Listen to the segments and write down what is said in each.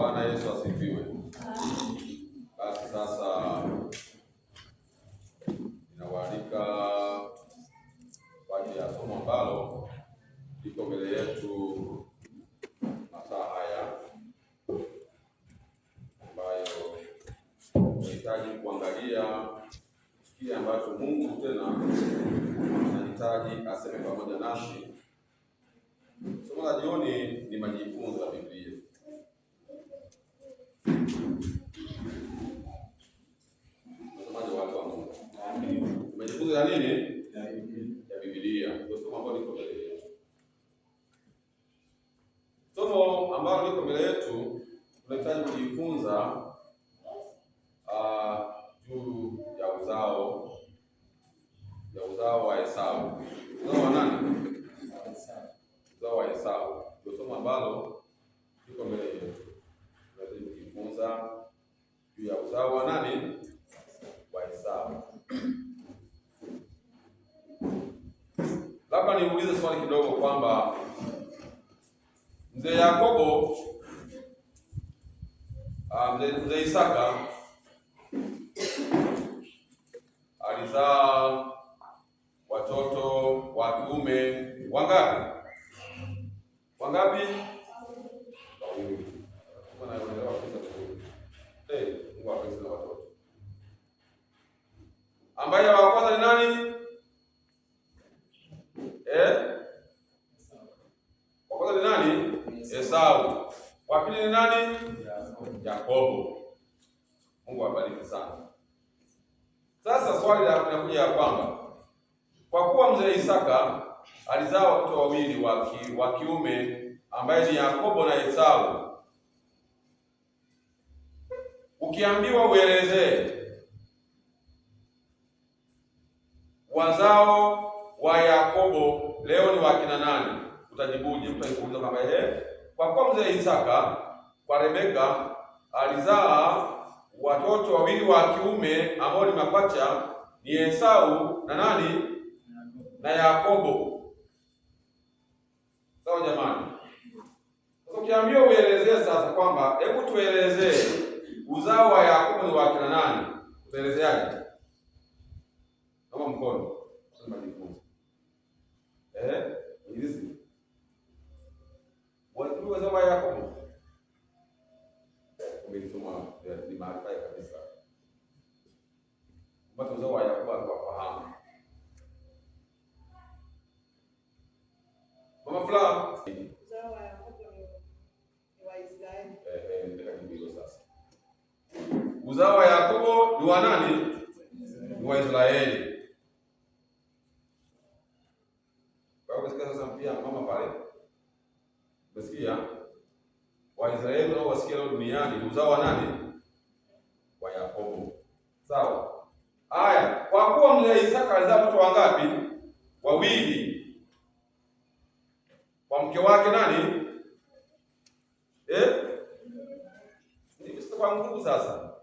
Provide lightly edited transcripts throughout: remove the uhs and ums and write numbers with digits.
Bwana Yesu asifiwe. Basi sasa ninawaalika kwa ajili ya somo ambalo liko mbele yetu masaa haya, ambayo tunahitaji kuangalia kile ambacho Mungu tena anahitaji aseme pamoja nasi. Somo la jioni ni majifunzo ya Biblia. Mtazamaji wa Mungu, majifunzo ya nini? Ya Biblia. Ndio somo ambalo liko mbele yetu. Somo ambalo liko mbele yetu tunahitaji kujifunza juu ya uzao wa Esau. Uzao wa nani? Uzao wa Esau. Ndio somo ambalo liko mbele yetu. Tunahitaji kujifunza juu ya uzao wa nani? Wa Esau. Labda niulize swali kidogo kwamba mzee Yakobo, mzee Isaka alizaa watoto wa kiume wangapi? Wangapi? Wawili. Mungu awabariki watoto. Ambaye wa kwanza ni nani? Wa kwanza ni nani? Esau. Wa pili ni nani? Yakobo. Mungu awabariki sana. Sasa swali linakuja ya kwamba kwa kuwa mzee Isaka alizaa watoto wawili wa kiume ambaye ni Yakobo na Esau, ukiambiwa uelezee wazao wa Yakobo leo ni wakina nani, utajibuje? Mtu akikuuliza kwamba kwa kuwa mzee Isaka kwa Rebeka alizaa watoto wawili wa kiume ambao ni mapacha, ni Esau na nani? Na Yakobo. Sawa jamani? Sasa ukiambiwa uelezee sasa kwamba hebu tuelezee uzao wa Yakobo ni wakina nani, utaelezeaje? Kama mkono sema jifunze. Hizi wajua uzao wa Yakobo umeisoma ni maarifa kabisa. Mbona uzao wa Yakobo tunafahamu? Mama fulani uzao wa Yakobo ni wa Israeli. Nataka nijibu sasa. Uzao wa Yakobo ni wa nani? Ni wa Israeli. Kwa hiyo sasa pia mama pale. Umesikia? Waisraeli nao wasikia leo duniani uzao wa nani? Wa Yakobo. Sawa? Haya, kwa kuwa mzee Isaka alizaa watoto wangapi? Wawili. Kwa mke wake nani? Ni kwa nguvu sasa.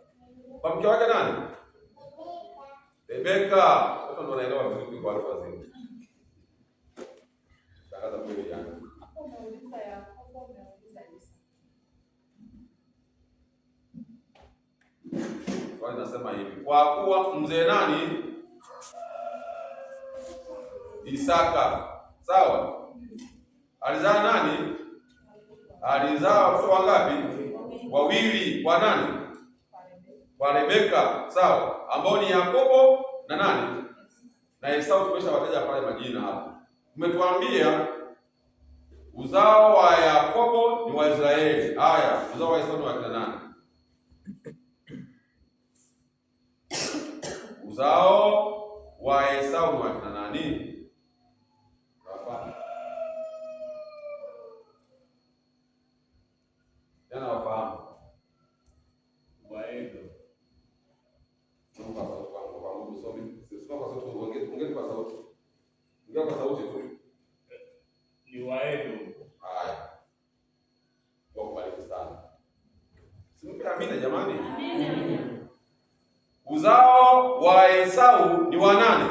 Kwa mke wake nani? Rebeka. Watu ndio wanaelewa vizuri kwa watu wazima. Tangaza kweli yani. Hapo umeuliza Yakobo, umeuliza Isaka. Wao nasema hivi. Kwa kuwa mzee nani? Isaka. Sawa? Alizaa nani? Alizaa watoto wangapi? Wawili. Kwa nani? Kwa Rebeka. Sawa? Ambao ni Yakobo na nani? Na Esau. Tumeshawataja pale majina hapo. Umetuambia uzao wa Yakobo ni wa Israeli. Haya, uzao wa Esau ni wa kina nani? Uzao wa Esau ni wa kina nani? Jana wafahamu. Waedo. Mungu kwa Mungu somi. Sio kwa sauti, ongea kwa sauti. Ongea kwa sauti tu. Ni Waedo. Haya. Kwa kubariki sana. Simpe amina jamani. Amina. Uzao wa Esau ni wa nani?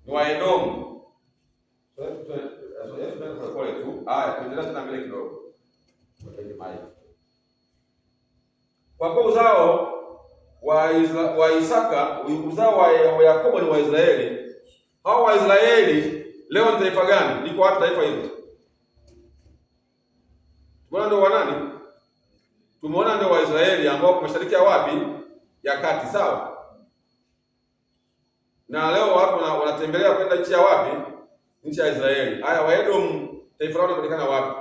Ni wa Edomu. Haya, tuendelee tena mbele kidogo. Kwenye mai. kwa kuwa uzao wa Isaka, uzao wa Yakobo ni Waisraeli. Hao Waisraeli leo ni taifa gani? Liko wapi taifa hilo? Tumeona ndio wanani? Tumeona ndio Waisraeli ambao kwa mashariki ya wapi? Ya kati, sawa? Na leo watu wanatembelea kwenda nchi ya wapi? Nchi ya Israeli. Haya, Waedom taifa lao linapatikana wapi?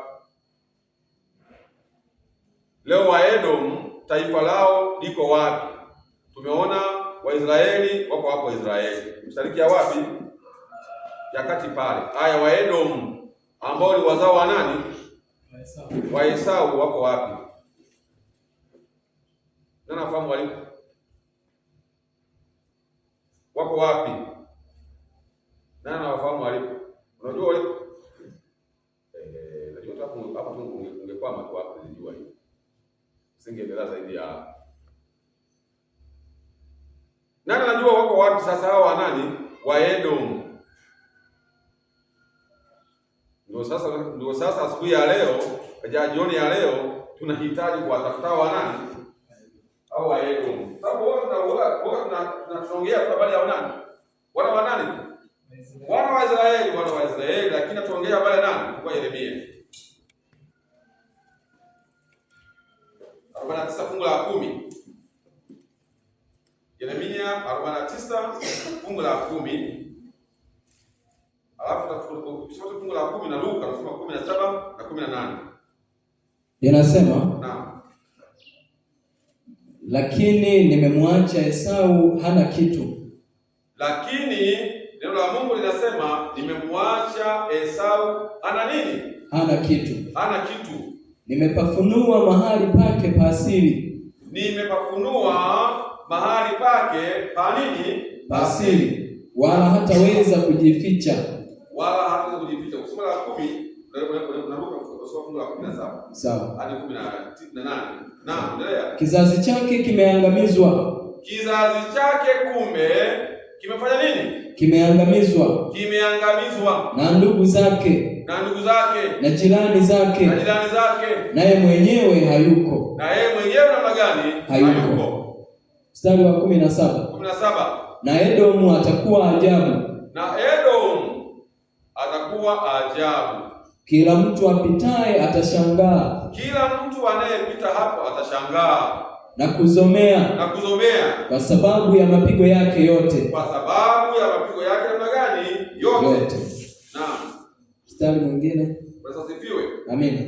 Leo Waedom taifa lao liko wapi? Tumeona Waisraeli wako hapo Israeli. Mashariki ya wapi? Ya kati pale. Haya, Waedom ambao ni wazao wa nani? Wa Esau wako wapi? Nani anafahamu walipo? Wako wapi? Nani anafahamu walipo? Unajua walipo? Najua hapo tu ungekwama tu hapo nilijua hiyo. Singeendelea zaidi ya. Nani anajua wako wapi sasa hao wa nani? Wa Edom. Ndio sasa asubuhi ya leo, jioni ya leo tunahitaji kuwatafuta wa nani? Au wa Edom. Sababu wao tunaongea kwa habari ya nani? Wana wa nani? Wana wa Israeli, lakini tunaongea habari nani? Kwa Yeremia. 49 fungu la 10. Yeremia 49 fungu la 10. Alafu tutafuta fungu la 10 na Luka tunasema 17 na 18. Inasema, naam, lakini nimemwacha Esau hana kitu. Lakini neno la Mungu linasema nimemwacha Esau hana nini? Hana kitu. Hana kitu. Nimepafunua mahali pake pa asili. Nimepafunua mahali pake pa nini? Pa asili. Wala hataweza kujificha. Wala hataweza kujificha. Kusoma la 10 unaruka kusoma fungu la 17. Sawa. Hadi 18. Naam, endelea. Kizazi chake kimeangamizwa. Kizazi chake kumbe kimefanya nini? Kimeangamizwa. Kimeangamizwa. Na ndugu zake. Na ndugu zake. Na jirani zake. Na jirani zake. Naye mwenyewe hayuko. Na yeye mwenyewe namna gani? Hayuko. Mstari wa 17. 17. Na Edomu atakuwa ajabu. Na Edom atakuwa ajabu. Kila mtu apitaye atashangaa. Kila mtu anayepita hapo atashangaa. Na kuzomea. Na kuzomea. Kwa sababu ya mapigo yake yote. Kwa sababu ya mapigo yake namna gani? Yote. Naam. Mstari mwingine. Wasifiwe. Amina.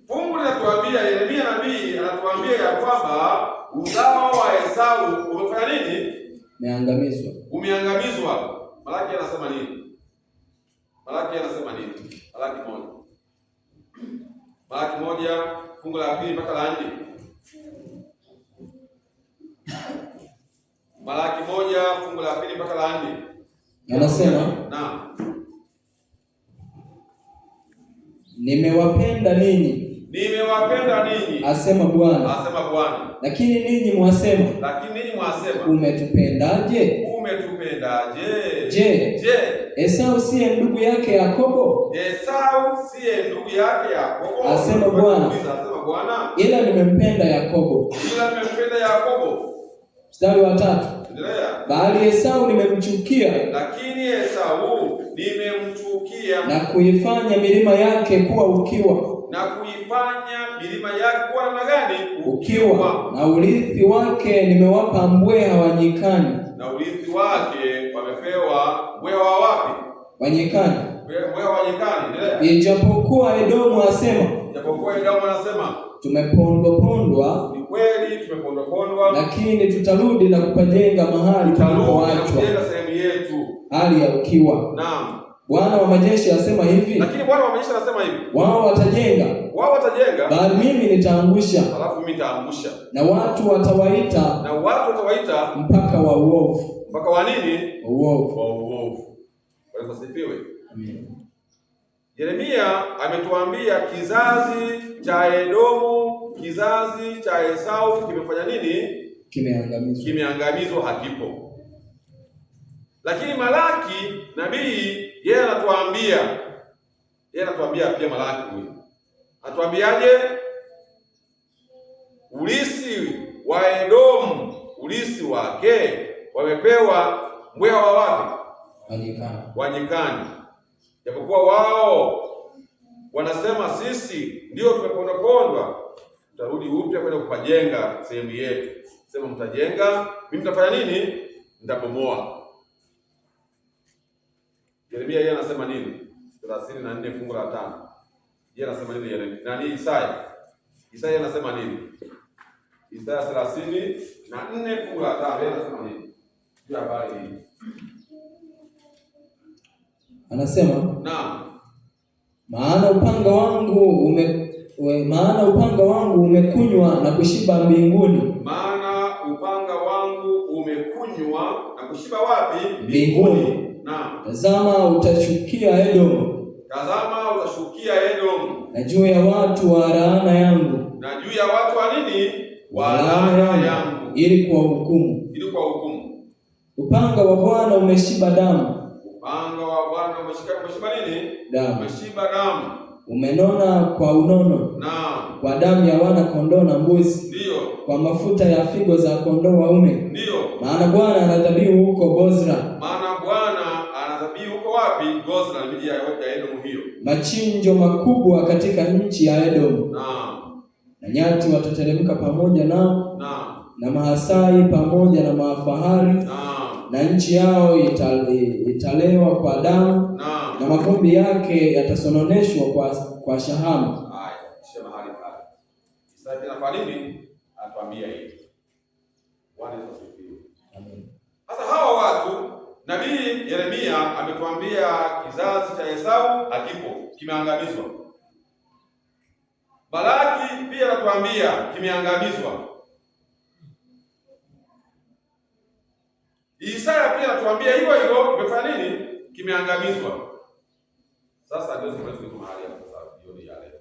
Fungu linatuambia, Yeremia nabii anatuambia ya kwamba uzao wa Esau umefanya nini? Umeangamizwa. Umeangamizwa. Malaki anasema nini? Malaki 1. Malaki 1 fungu la 2 mpaka la 4. Malaki 1 fungu la 2 mpaka la 4. Anasema, naam, nimewapenda ninyi. Nimewapenda ninyi, asema Bwana. Asema Bwana. Lakini ninyi mwasema, umetupendaje? Umetupendaje? Je, Esau siye ndugu yake Yakobo? Esau siye ndugu yake Yakobo? Asema Bwana. Asema Bwana. Ila nimempenda Yakobo. Ila nimempenda Yakobo. Mstari wa 3. Endelea. Bali Esau nimemchukia. Lakini Esau nimemchukia. Na kuifanya milima yake kuwa ukiwa. Na kuifanya milima yake kuwa namna gani? Ukiwa. Na urithi wake nimewapa mbweha wa nyikani. Na urithi wake wamepewa mbweha wa wapi? Wa nyikani. Mbweha wa nyikani. Endelea. Ijapokuwa Edomu asema. Ijapokuwa Edomu anasema. Tumepondwa. Ni kweli tumepondwa. Lakini tutarudi na kupajenga mahali palipoachwa. Tunajenga sehemu yetu. Hali ya ukiwa. Naam. Bwana wa majeshi asema hivi. Lakini Bwana wa majeshi anasema hivi. Wao watajenga. Bali mimi nitaangusha. Alafu mimi nitaangusha. Na watu watawaita. Mpaka wa uovu. Mpaka wa nini? Uovu. Wa uovu. Bwana asifiwe. Amen. Yeremia ametuambia kizazi cha Edomu, kizazi cha Esau kimefanya nini? Kimeangamizwa. Kimeangamizwa, hakipo. Lakini Malaki nabii yeye anatuambia pia Malaki huyu. Atuambiaje? Ulisi wa Edomu, ulisi wake wamepewa mbweha wa wapi? Wa nyikani. Japokuwa wao wanasema sisi ndio tumepondwapondwa, tutarudi upya kwenda kupajenga sehemu yetu. Sema mtajenga, mimi nitafanya nini? Nitabomoa. Yeremia yeye anasema nini? 34 fungu la 5. Yeye anasema nini Yeremia? Nani Isaya? Isaya anasema nini? Isaya 34 fungu la 5 yeye anasema nini? Juu ya habari hii. Anasema, naam, maana upanga wangu umekunywa na kushiba mbinguni. Maana upanga wangu umekunywa na kushiba wapi? Mbinguni. Naam. Tazama utashukia Edomu. Tazama utashukia Edomu. Na juu ya watu wa laana yangu. Na juu ya watu wa nini? Wa laana yangu. Ili kuwahukumu. Ili kuwahukumu. Upanga wa Bwana umeshiba damu. Upanga wa Bwana umeshiba nini? Damu. Umeshiba damu. Umenona kwa unono. Naam. Kwa damu ya wana kondoo na mbuzi. Ndio. Kwa mafuta ya figo za kondoo waume. Ndio. Maana Bwana anadhabihu huko Bozra. Maana Bwana anadhabihu huko wapi? Bozra, miji ya Edomu hiyo. Machinjo makubwa katika nchi ya Edomu. Naam. Na nyati watateremka pamoja nao. Naam. Na mahasai pamoja na mafahari. Naam. Na nchi yao italewa kwa damu. Naam. Na mavumbi yake yatasononeshwa kwa shahamu. Haya, kisha mahali pale. Isaya anafanya nini? Atuambia hivi. Bwana Yesu asifiwe. Amen. Sasa hawa watu Nabii Yeremia ametuambia kizazi cha Esau hakipo, kimeangamizwa. Balaki pia anatuambia kimeangamizwa. Isaya pia anatuambia hivyo hivyo, kimefanya nini? Kimeangamizwa. Sasa ndio tunaweza mahali hapo sasa jioni ya leo.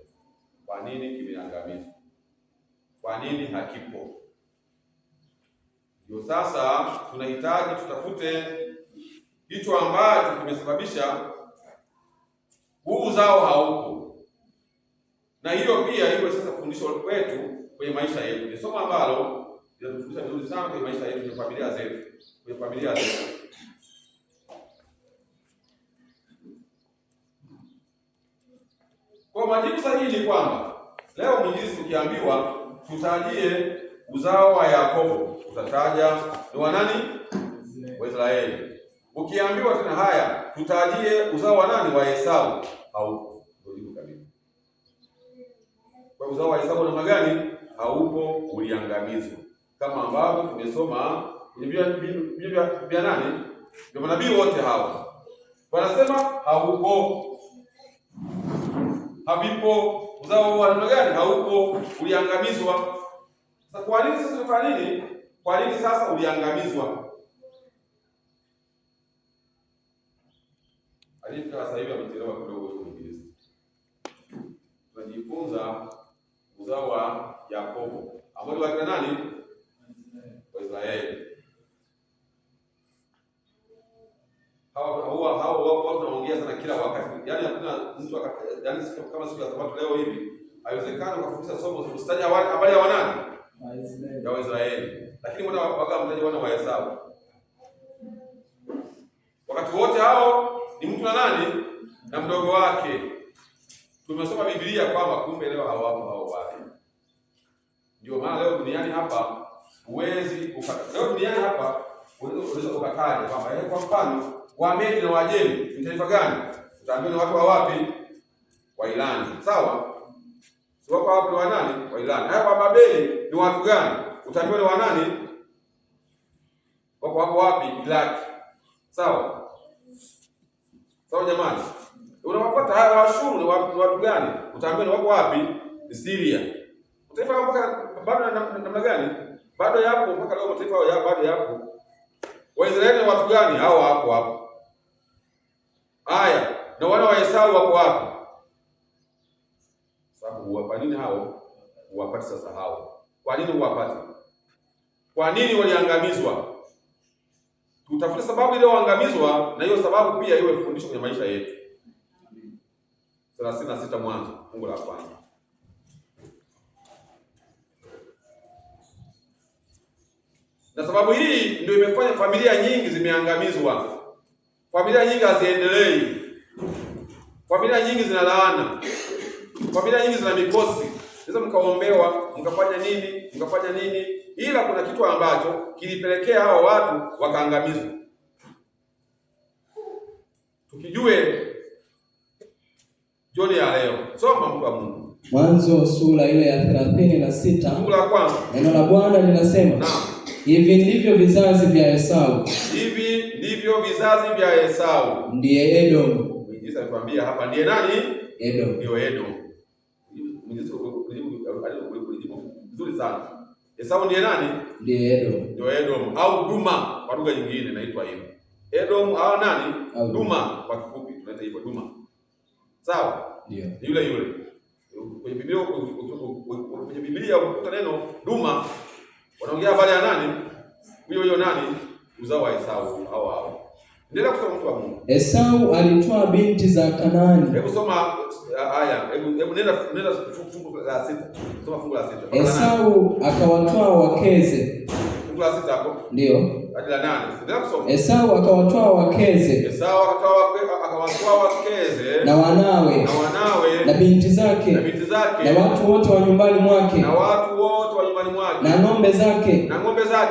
Kwa nini kimeangamizwa? Kwa nini hakipo? Ndio sasa tunahitaji tutafute hicho ambacho kimesababisha huu uzao haupo. Na hiyo pia iwe sasa fundisho kwetu kwenye maisha yetu. Ni somo ambalo linatufundisha vizuri sana kwenye maisha yetu, kwenye familia zetu, kwenye familia zetu. Kwa majibu sahihi ni kwamba leo mwinjilisti ukiambiwa tutajie uzao wa Yakobo, utataja ni wa nani? Waisraeli. Ukiambiwa tena haya tutajie uzao wa nani? Wa Esau, haupo. Ndio kabisa. Kwa uzao wa Esau namna gani? Haupo, uliangamizwa. Kama ambavyo tumesoma kwenye vya nani? Ndio manabii wote hawa wanasema haupo. Havipo. Uzao wa namna gani? Haupo, uliangamizwa. Sasa kwa nini sasa tunafanya nini? Kwa nini sasa uliangamizwa? Alifika sasa hivi amechelewa kidogo huko Injili. Tunajifunza uzao wa Yakobo. Ambao ni wa nani? Waisraeli. Hao watu wanaongea sana kila wakati. Yaani hakuna mtu yaani kama siku ya Sabato leo hivi, haiwezekani kufundisha somo usitaje habari ya wanani? Ya Waisraeli. Lakini mbona wakamtaja wana wa Esau? Wakati wote hao ni mtu na nani? Na mdogo wake. Tumesoma Biblia kwamba kumbe leo hawapo hao watu. Ndio maana leo duniani hapa leo duniani hapa unaweza ukataja kwamba kwa mfano Wamedi na Wajemi ni taifa gani? Utaambiwa ni watu wa wapi? Wa Irani. Sawa? Si wako hapo wa nani? Wa Irani. Haya kwa Babeli ni watu gani? Utaambiwa ni wa nani? Wako hapo wapi? Iraki. Sawa? Sawa jamani. Unawapata haya Waashuru ni watu gani? Utaambiwa ni wako wapi? Ni Syria. Utaifa mpaka bado namna gani? Bado yapo mpaka leo mataifa yao bado yapo. Waisraeli ni watu gani? Hao hapo. Haya, na wana wa Esau wako wapi? Sababu kwa nini hao huwapati sasa hao? Kwa nini huwapati? Kwa nini waliangamizwa? Tutafute sababu ile waangamizwa, na hiyo sababu pia iwe fundisho kwenye maisha yetu. 36 Mwanzo fungu la kwanza. Na sababu hii ndio imefanya familia nyingi zimeangamizwa. Familia nyingi haziendelei. Familia nyingi zina laana. Familia nyingi zina mikosi. Sasa mkaombewa, mkafanya nini, ila kuna kitu ambacho kilipelekea hao watu wakaangamizwa. Tukijue jioni ya leo, soma mtu wa Mungu. Mwanzo sura ile ya 36. Fungu la kwanza. Neno la Bwana linasema, naam, hivi ndivyo vizazi vya Esau. Hivi ndivyo vizazi vya Esau. Ndiye Edom. Yesu anatuambia hapa ndiye nani? Edom. Ndio Edom. Nzuri sana. Esau ndiye nani? Ndiye Edom. Ndio Edom au Duma kwa lugha nyingine inaitwa hivyo. Edom au nani? Duma kwa kifupi tunaita hivyo Duma. Sawa? Ndio. Yule. Kwenye Biblia ukuta neno Duma wanaongea habari ya nani? Huyo nani? Uzao wa Esau hao. Endelea kusoma mtu wa Mungu. Esau alitwaa binti za Kanaani. Hebu soma haya. Hebu nenda fungu la 6. Soma fungu la 6. Esau akawatwaa wakeze. Fungu la 6 hapo. Ndio. Hadi la 8. Endelea kusoma. Esau akawatwaa wakeze. Esau akawatwaa wakeze na wanawe na binti zake na watu wote wa nyumbani mwake na ng'ombe zake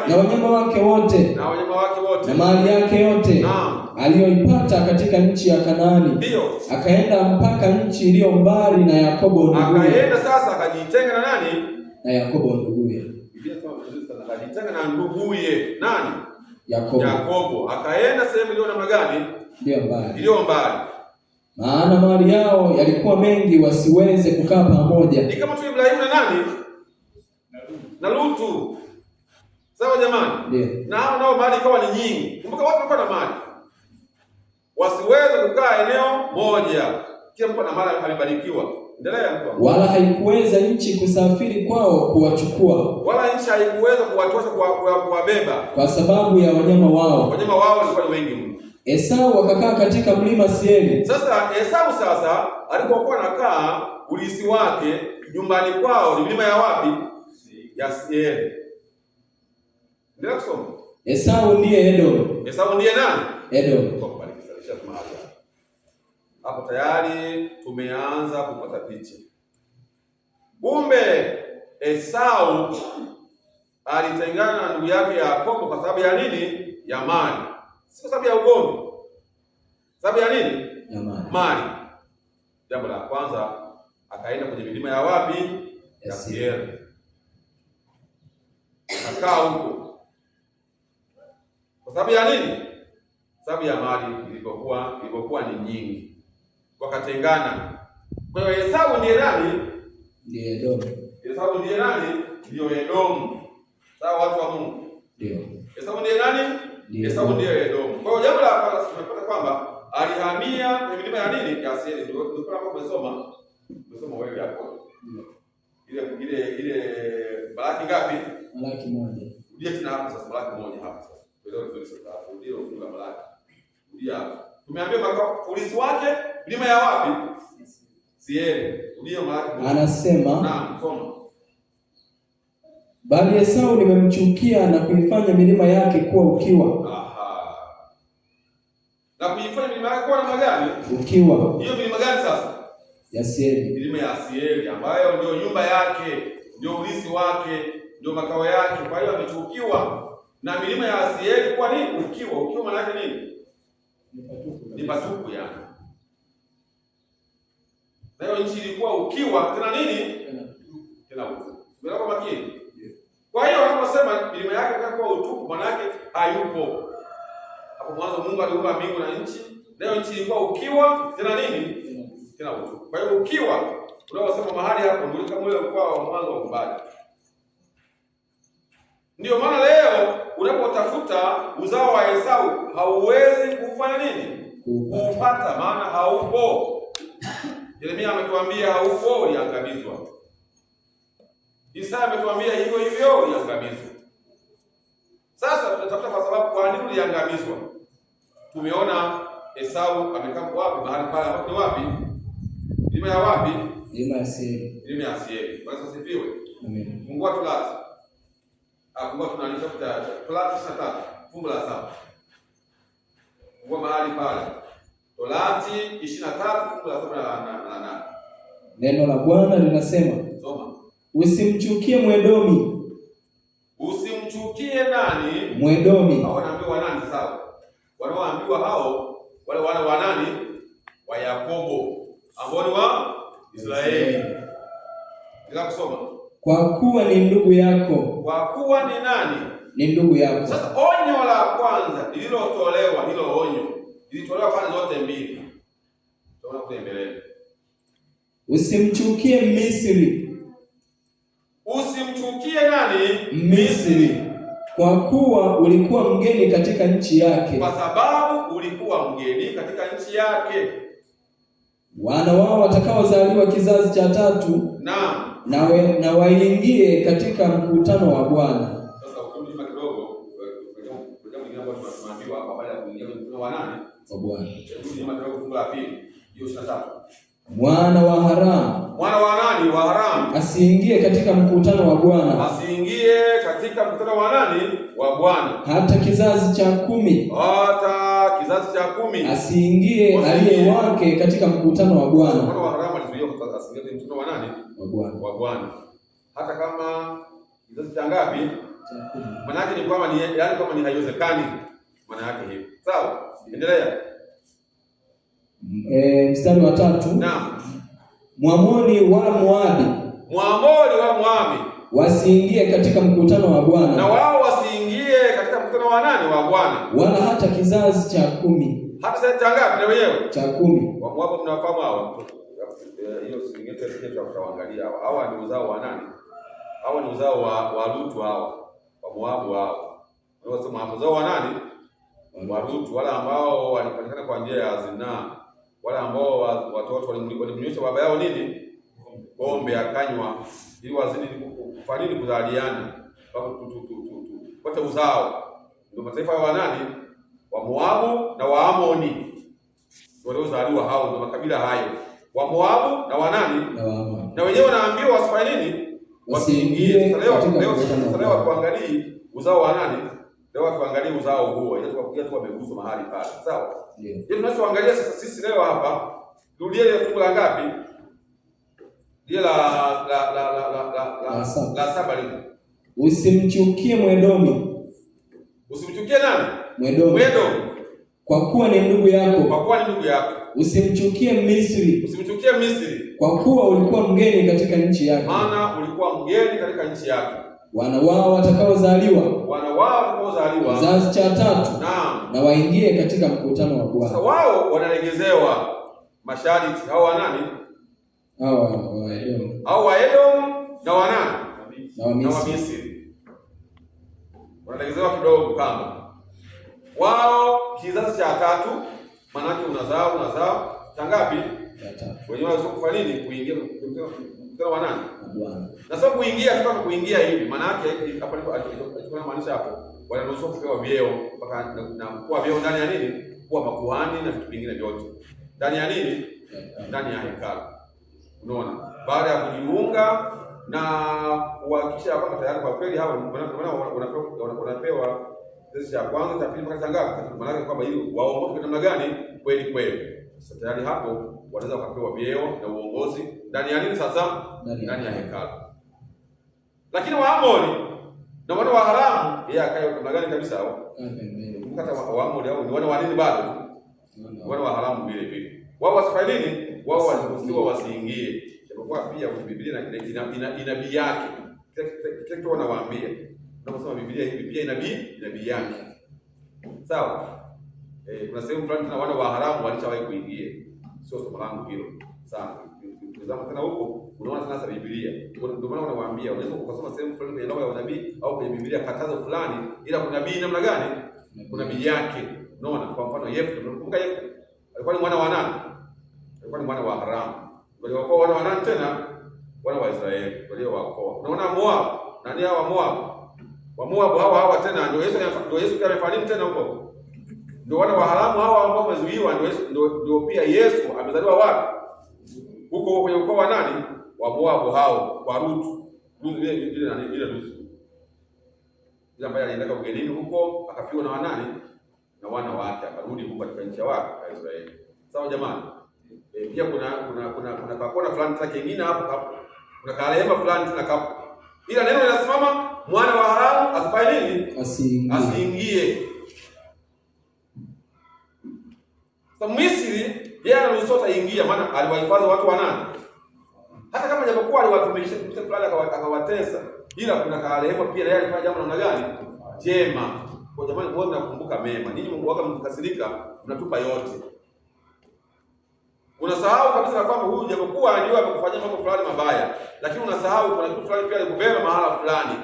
na wanyama wake wote na mali yake yote aliyoipata katika nchi ya Kanaani. Ndio. Akaenda mpaka nchi iliyo mbali na Yakobo nduguye. Akaenda sasa akajitenga na nani? Na Yakobo nduguye. Akajitenga na nduguye nani? Yakobo. Akaenda sehemu iliyo na magani? Iliyo mbali. Maana mali yao yalikuwa mengi wasiweze kukaa pamoja. Ni kama tu Ibrahimu na nani? Na Lutu. Sawa jamani? Ndio. Na hao nao mali ikawa ni nyingi. Kumbuka watu walikuwa na mali. Wasiweze kukaa eneo moja. Kila mtu ana mali amebarikiwa. Endelea mtu. Wala haikuweza nchi kusafiri kwao kuwachukua. Wala nchi haikuweza kuwatosha kuwabeba. Kwa sababu ya wanyama wao. Wanyama wao walikuwa ni wengi mno. Esau akakaa katika mlima Seiri. Sasa Esau alipokuwa anakaa ulisi wake nyumbani kwao ni milima ya wapi? Ya Seiri. Ndio kusoma. Esau ndiye Edom. Esau ndiye nani? Edom. Hapo tayari tumeanza kupata picha. Kumbe Esau alitengana na ndugu yake Yakobo kwa sababu ya nini? Ya mali. Si kwa sababu ya ugomvi. Sababu ya nini? Ya mali. Jambo la kwanza akaenda kwenye milima ya wapi? Ya Seiri. Akakaa huko. Kwa sababu ya nini? Sababu ya mali ilipokuwa ni nyingi. Wakatengana. Kwa hiyo Esau ndiye nani? Ndiye Edom. Esau ndiye nani? Ndiyo Edom. Sawa watu wa Mungu? Ndio. Esau ndiye nani? Esau ndiye Edom. Kwa hiyo jambo la kwanza tunapata kwamba alihamia kwenye milima ya nini? Ya Seiri. Ndio kama umesoma wewe hapo. Ile Malaki ngapi? Malaki 1. Rudia tena hapo sasa Malaki 1 hapo sasa. Ndio sasa hapo. Ndio fungu Malaki. Rudia hapo. Tumeambia polisi wake milima ya wapi? Seiri. Rudia Malaki. Anasema, naam, soma. Bali Esau nimemchukia na kuifanya milima yake kuwa ukiwa. Aha. Na kuifanya milima yake kuwa namna gani? Ukiwa. Hiyo milima gani sasa? Ya Seiri. Milima ya Seiri ambayo ndio nyumba yake, ndio ulisi wake, ndio makao yake. Kwa hiyo amechukiwa na milima ya Seiri kwa nini? Ukiwa. Ukiwa maana yake nini? Ni patupu yani. Na hiyo nchi ilikuwa ukiwa tena nini? Tena utupu. Bila kwa makini. Kwa hiyo wanaposema milima yake itakuwa utupu, maana yake hayupo. Hapo mwanzo Mungu aliumba mbingu na nchi, leo nchi ilikuwa ukiwa tena nini? Tena utupu. Kwa hiyo ukiwa unaposema mahali hapo ndio kama ule ulikuwa wa mwanzo wa uumbaji. Ndio maana leo unapotafuta uzao wa Esau hauwezi kufanya nini? Kupata, maana haupo. Yeremia ametuambia haupo, uliangamizwa. Isaya ametuambia hivyo hivyo, uliangamizwa. Sasa tunatafuta kwa sababu kwa nini uliangamizwa? Tumeona Esau amekaa wapi? Mahali pale ambapo ni wapi? Milima ya wapi? Milima ya Seiri. Milima ya Seiri. Bwana asifiwe. Amen. Fungua Torati. Akumbuka tunaanza kutaja Torati 23 fungu la 7. Kwa mahali pale. Torati 23 fungu la 7 na 8. Neno la Bwana linasema, soma. Usimchukie Mwedomi. Usimchukie nani? Mwedomi. Hao wanaambiwa nani sasa? Wanaoambiwa hao wale wana wa nani? Wa Yakobo, ambao ni wa Israeli. Bila kusoma. Kwa kuwa ni ndugu yako. Kwa kuwa ni nani? Ni ndugu yako. Sasa onyo la kwanza lililotolewa, hilo onyo lilitolewa pande zote mbili. Tunaona kule mbele. Usimchukie Misri. Usimchukie nani? Misri. Kwa kuwa ulikuwa mgeni katika nchi yake. Kwa sababu ulikuwa mgeni katika nchi yake. Wana wao watakaozaliwa kizazi cha 3 na waingie katika mkutano wa Bwana. Sasa ukirudi kidogo, kwa mwingine ambao tunaambiwa hapa baada ya kuingia kwenye mkutano wa nani? Wa Bwana. Ukirudi kidogo fungu la 2, hiyo 23. Mwana wa haramu. Mwana wa nani? Wa haramu. Asiingie katika mkutano wa Bwana. Asiingie katika mkutano wa nani? Wa Bwana. Hata kizazi cha 10. Hata kizazi cha 10. Asiingie aliye wake katika mkutano wa Bwana. Mwana wa haramu alizuiwa asiingie katika mkutano wa nani? Wa Bwana. Wa Bwana. Hata kama kizazi cha ngapi? Cha 10. Maana yake ni kwamba ni yaani kama ni haiwezekani. Maana yake hiyo. Sawa? Endelea. Mstari wa 3. Naam. Mwamoni wala Moabi. Mwamoni wala Moabi wasiingie katika mkutano wa Bwana. Na wao wasiingie katika mkutano wa nani? Wa Bwana. Wala hata kizazi cha 10. Hata sasa cha ngapi na wenyewe? Cha 10. Wa Moabi mnafahamu hao? Hiyo singine tutaangalia hao. Hawa ni uzao wa nani? Hawa ni uzao wa Lutu hao. Wa Moabu hao. Wao sema uzao wa nani? Wa Lutu, wala ambao walipatikana kwa njia ya zinaa. Wale ambao watoto walimnyonyesha baba yao nini? Pombe akanywa, ili wazidi kufanya nini? Kuzaliana. Tupate uzao. Ndio mataifa ya nani? Wa Moabu na wa Amoni. Waliozaliwa hao ndio makabila hayo. Wa Moabu na wa nani? Na wa Amoni. Na wenyewe wanaambiwa wasifanye nini? Wasiingie. Leo tuangalie uzao wa nani? Leo tuangalie uzao huo. Ile tukakuja tu wameguswa mahali pale. Sawa? Ndio. Hiyo tunachoangalia sasa sisi leo hapa, rudie ile fungu la ngapi? Ile la 7 lile. Usimchukie Mwedomi. Usimchukie nani? Mwedomi. Kwa kuwa ni ndugu yako. Kwa kuwa ni ndugu yako. Usimchukie Misri. Usimchukie Misri. Kwa kuwa ulikuwa mgeni katika nchi yake. Maana ulikuwa mgeni katika nchi yake. Wana wao watakaozaliwa. Kizazi cha 3. Naam. Na waingie katika mkutano wa Bwana. Sasa wao wanalegezewa masharti. Hao wa nani? Hao wa Edom. Hao wa Edom na wa nani? Na wa Misri. Wanalegezewa kidogo kama. Wao kizazi cha 3, maana yake unazao cha ngapi? Cha 3. Wenyewe wanaweza kufanya nini? Kuingia mkutano wa nani? Bwana. Na sasa kuingia hivi, maana yake hapa alikuwa anamaanisha hapo wanaruhusiwa kupewa vyeo mpaka na kuwa vyeo ndani ya nini? Kuwa makuhani na vitu vingine vyote. Ndani ya nini? Ndani ya hekalu. Unaona? Baada ya kujiunga na kuhakikisha kwamba tayari kwa kweli hawa wanapewa kiasi cha kwanza, cha pili mpaka cha ngapi? Maana yake kwamba ili waongoze namna gani? Kweli kweli. Sasa tayari hapo wanaweza kupewa vyeo na uongozi ndani ya nini sasa? Ndani ya hekalu. Lakini Waamoni na wana wa haramu yeye akayo namna gani kabisa hao? Mkata Waamoni hao ni wana wa nini bado? Wana wa haramu vile vile. Wao wasifanye nini? Wao waliruhusiwa wasiingie. Japokuwa pia Biblia inabii yake. Kile kitu wanawaambia. Unaposoma Biblia hivi pia inabii yake. Sawa? Kuna sehemu fulani tena wana wa haramu walishawahi kuingia. Sio somo langu hilo. Sawa. Tazama tena huko unaona tena sasa Biblia. Ndio maana wanawaambia unaweza ukasoma sehemu fulani kwenye roho ya unabii au kwenye Biblia katazo fulani, ila kuna nabii namna gani? Kuna nabii yake. Unaona kwa mfano Yefta, unakumbuka Yefta? Alikuwa ni mwana wa nani? Alikuwa ni mwana wa haramu. Waliokuwa wana wa nani tena? Wana wa Israeli. Waliowaokoa. Unaona Moab, nani hawa Moab? Wa Moab hawa tena ndio Yesu pia amefariki tena huko. Ndio wana wa haramu hawa ambao wamezuiwa ndio pia Yesu amezaliwa wapi? Huko kwenye ukoo wa nani? Wa Moabu hao, kwa Rutu. Ile Rutu. Yule ambaye alienda ugenini huko akafiwa na wanani? Na wana wake, akarudi huko katika nchi ya wapi? Ya Israeli. Sawa jamani? Pia kuna kakona fulani tena kingine hapo. Kuna karehema fulani tena hapo. Ila neno linasimama mwana wa haramu asifanye nini? Asiingie. Sasa Misri yeye anaruhusiwa ataingia, maana aliwahifadhi watu wa nani? Hata kama japokuwa aliwatumikisha kitu fulani akawatesa, ila kuna karehema pia yeye alifanya jambo namna gani? Jema. Kwa jamani, wote nakumbuka mema. Ninyi Mungu wako mkikasirika, mnatupa yote. Unasahau kabisa kwamba huyu japokuwa ndio amekufanyia mambo fulani mabaya, lakini unasahau kuna kitu fulani pia alikubeba mahala fulani.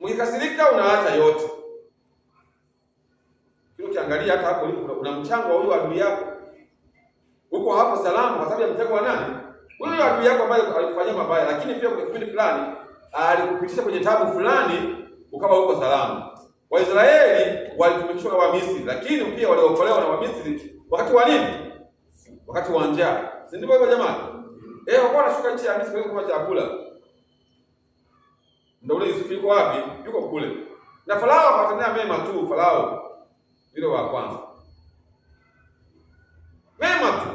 Mkikasirika unaacha yote. Kile ukiangalia hata hapo kuna mchango wa huyu adui yako. Uko hapo salama kwa sababu ya mchango wa nani? Huyu adui yako ambaye alikufanyia mabaya, lakini pia kwa kipindi fulani alikupitisha kwenye tabu fulani ukawa uko salama. Waisraeli walitumikishwa na Wamisri, lakini pia waliokolewa na Wamisri wakati wa nini? Wakati wa njaa. Si ndivyo hivyo jamani? Wakawa wanashuka nchi ya Misri kwa chakula. Ndio ule Yusufu yuko wapi? Yuko kule. Na Farao akatendea mema tu, Farao yule wa kwanza. Mema tu.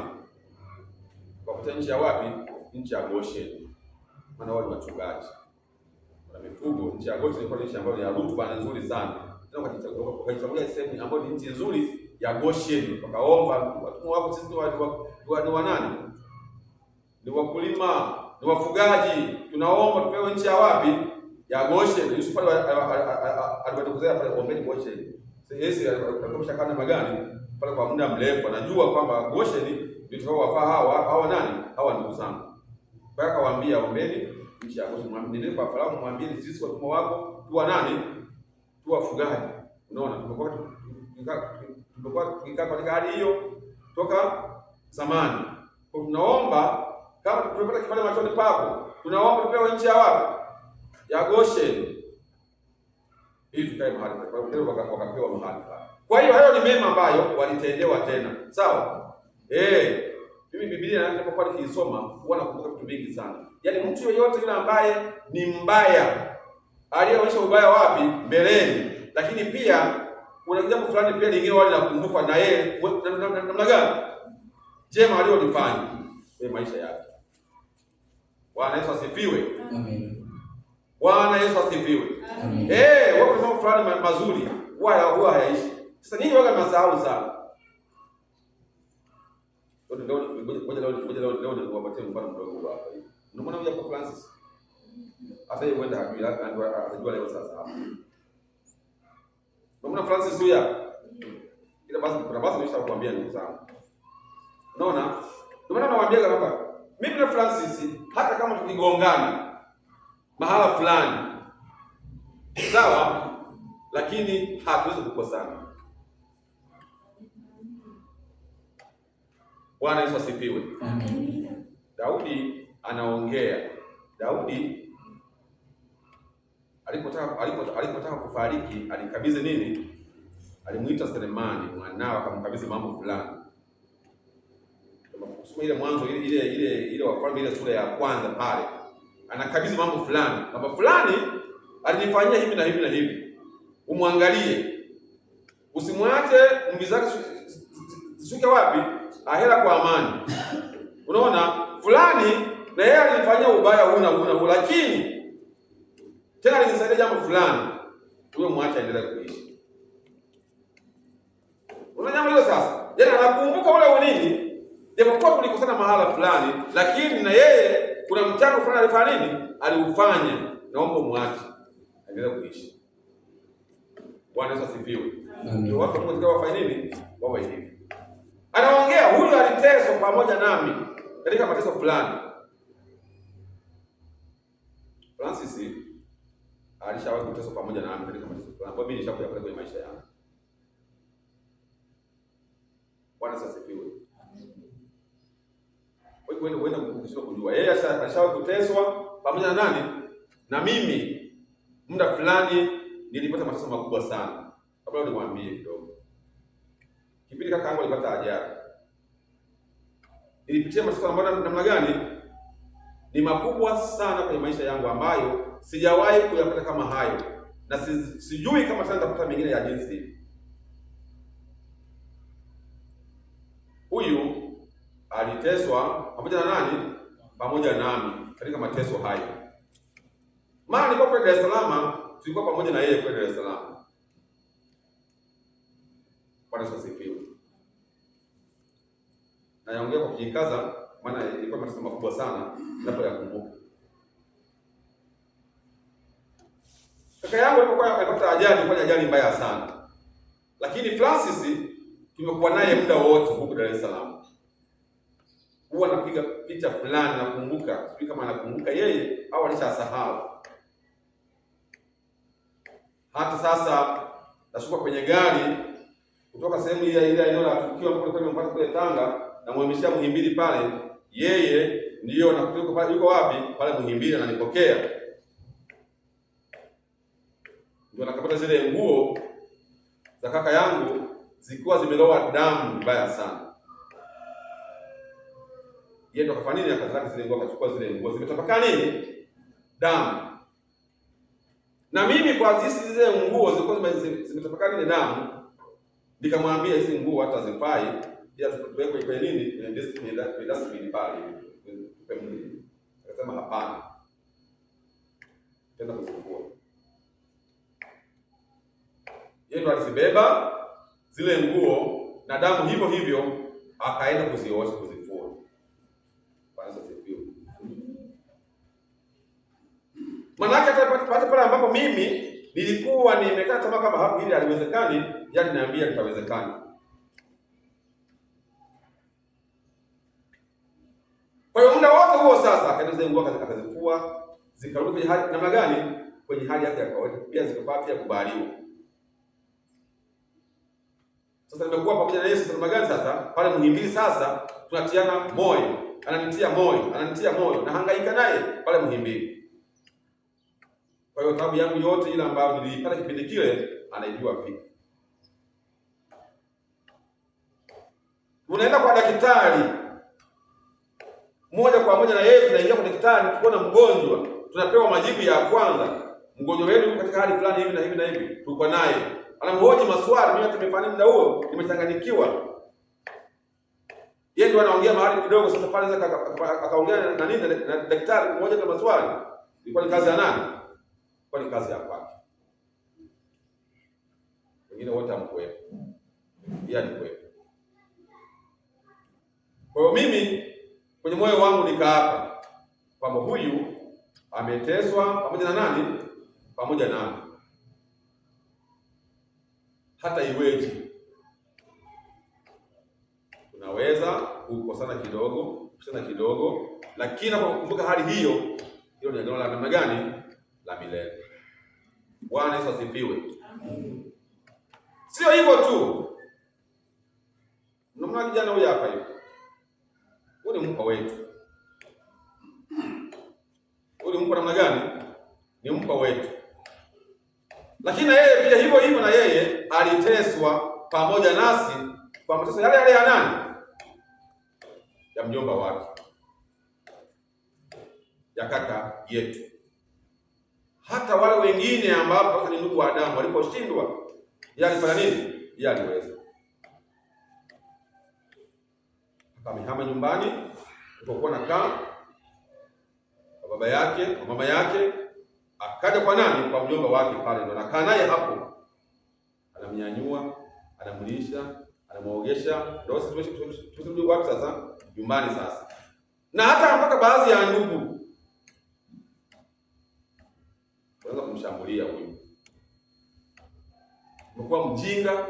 Kwa nchi ya wapi? Nchi ya Goshen. Maana wale wachungaji. Na mifugo, nchi ya Goshen ilikuwa nchi ambayo ni ya rutuba nzuri sana. Tena wakachagua sehemu ambayo ni nchi nzuri ya Goshen. Wakaomba watu wako sisi ni wanani? Ni wakulima, ni wafugaji. Tunaomba tupewe nchi ya wapi? Ya Goshen. Yusuf aliwadokezea pale ombeni Goshen. Sasa alikuwa kana magani pale kwa muda mrefu, anajua kwamba Goshen ndio wafaa hawa nani? Hawa ndugu zangu. Kwa hiyo akawaambia ombeni nchi ya Goshen. Nendeni kwa Farao mwambie sisi watumwa wako tu nani? Tu wafugaji. Unaona tumekuwa tukikaa katika hali hiyo toka zamani. Kwa tunaomba kama tumepata kibali machoni pako, tunaomba tupewe nchi ya wapi? Ya Goshen. Ili tukae mahali pale. Kwa hiyo wakapewa mahali pale. Kwa hiyo hayo ni mema ambayo walitendewa tena. Sawa? Mimi Biblia ninapokuwa nikisoma huwa nakumbuka vitu vingi sana. Yaani mtu yoyote yule ambaye ni mbaya aliyeonyesha ubaya wapi? Mbeleni. Lakini pia kuna jambo fulani pia lingine wale nakumbuka na yeye namna gani? Jema aliyolifanya maisha yake. Bwana Yesu asifiwe. Amen. Bwana Yesu asifiwe. Amen. Wako mambo fulani mazuri huwa hayaishi. Sasa nini waga masahau sana? Ngoja leo niwapatie mfano mdogo hapa hivi. Unaona huyu hapa Francis? Hata yeye kwenda hajui atajua leo sasa hapa. Unaona Francis huyu hapa? Ila basi kuna basi nimeshakwambia ndugu zangu. Unaona? Ndio maana nawaambia kwamba mimi na Francis hata kama tukigongana mahala fulani, sawa, lakini hatuwezi kukosana. Bwana Yesu asifiwe. Amen. Daudi anaongea. Daudi alipotaka kufariki alikabidhi nini? Alimuita Selemani mwanao akamkabidhi mambo fulani. Kusoma ile Mwanzo ile Wafalme ile sura ya kwanza pale. Anakabidhi mambo fulani. Mambo fulani alinifanyia hivi na hivi na hivi. Umwangalie. Usimwache mvi zake zishuke wapi? Ahera kwa amani. Unaona? Fulani na yeye alinifanyia ubaya huna lakini tena alinisaidia jambo fulani. Huyo mwache aendelee kuishi. Unaona jambo hilo sasa? Yaani anakumbuka ule unini? Japokuwa tulikosana mahala fulani, lakini na yeye kuna mchango fulani alifanya nini? Aliufanya. Naomba mwache aendelee kuishi. Bwana Yesu asifiwe. Ndio watu wanataka wafanye nini? Wawe hivi. Anaongea huyu aliteswa pamoja nami katika mateso fulani. Francis alishawahi kuteswa pamoja nami katika mateso fulani. Kwa mimi nishakuja kwenye maisha yangu. Bwana asifiwe. Wewe ukisema kujua yeye alishawahi kuteswa pamoja na nani? Na mimi. Muda fulani nilipata mateso makubwa sana. Kabla nimwambie kidogo. Kipindi kaka yangu alipata ajali. Nilipitia mateso ambayo namna gani? Ni makubwa sana kwenye maisha yangu ambayo sijawahi kuyapata kama hayo, na sijui kama tena nitapata mengine ya jinsi hii. Huyu aliteswa pamoja na nani? Pamoja nami katika mateso hayo. Maana nilikuwa kwa Dar es Salaam, tulikuwa pamoja na yeye kwa Dar es Salaam. Bwana asifiwe. Na yaongea kwa kujikaza, maana ilikuwa mateso makubwa sana ninapoyakumbuka. Kaka yangu alipokuwa amepata ajali, ilikuwa ajali mbaya sana. Lakini Francis tumekuwa naye muda wote huko Dar es Salaam. Huwa anapiga picha fulani nakumbuka, sijui kama anakumbuka yeye au alishasahau. Hata sasa nashuka kwenye gari kutoka sehemu ile eneo la tukio ambapo nilikuwa nimempata kule Tanga na muhamishia Muhimbili pale, yeye ndiyo na kutoka pale, yuko wapi? Pale Muhimbili ananipokea. Ndio nakapata zile nguo za kaka yangu zilikuwa zimelowa damu mbaya sana. Yeye ndo akafanya nini? Akazaka zile nguo, akachukua zile nguo, zimetapakaa nini? Damu. Na mimi kwa jinsi zile nguo zilikuwa zimetapakaa nini? Damu. Nikamwambia hizi nguo hata zifai, ila tuwekwe kwenye nini? Kwenye dustbin pale. Tupe mwili. Akasema hapana. Tenda kuzifua. Yeye ndo alizibeba zile nguo na damu hivyo hivyo, akaenda kuziosha, kuzifua. Bwana asifiwe. Manake hata pale ambapo mimi nilikuwa nimekata tamaa kama hapo hili haliwezekani, yani niambia litawezekana. Kwa hiyo muda wote huo sasa akaenda zile nguo akazifua, zikarudi kwenye hali namna gani? Kwenye hali yake ya kawaida, pia zikapata pia kubaliwa. Sasa nimekuwa pamoja na Yesu namna gani sasa? Pale Muhimbili sasa tunatiana moyo. Ananitia moyo. Na hangaika naye pale Muhimbili. Kwa hiyo tabu yangu yote ile ambayo nilipata kipindi kile anaijua vipi. Unaenda kwa daktari moja kwa moja na yeye, tunaingia kwa daktari, tukiona mgonjwa, tunapewa majibu ya kwanza. Mgonjwa wetu katika hali fulani hivi na hivi na hivi, tuko naye. Anamhoji maswali, mimi hata nimefanya muda huo, nimechanganyikiwa. Yeye ndio anaongea mahali kidogo, sasa pale akaongea na nini na daktari mmoja kwa maswali. Ilikuwa ni kazi ya nani? Ilikuwa ni kazi ya kwake. Wengine wote hamkuwepo. Yeye alikuwepo. Kwa hiyo mimi kwenye moyo wangu nikaapa kwamba huyu ameteswa pamoja na nani? Pamoja nami. Hata iweje, tunaweza kukosana kidogo, lakini kwa kukumbuka hali hiyo ni agano la namna gani? La milele. Bwana Yesu asifiwe. Sio hivyo tu. Mnamwona kijana huyu hapa hivi. Huyu ni mpa wetu. Huyu ni mpa namna gani? Ni mpa wetu. Lakini na yeye pia hivyo hivyo, na yeye aliteswa pamoja nasi kwa mateso yale ya nani? Ya mjomba wake, ya kaka yetu. Hata wale wengine ambao ni ndugu wa Adamu waliposhindwa, yeye alifanya nini? Yeye aliweza. Akamhama nyumbani alipokuwa nakaa kwa baba yake, kwa mama yake, akaja kwa nani? Kwa mjomba wake pale, ndo nakaa naye hapo. Anamnyanyua, anamlisha, anamuogesha. Ndio sisi tunarudi wapi sasa? Nyumbani sasa. Na hata mpaka baadhi ya ndugu wanaanza kumshambulia huyu. Umekuwa mjinga.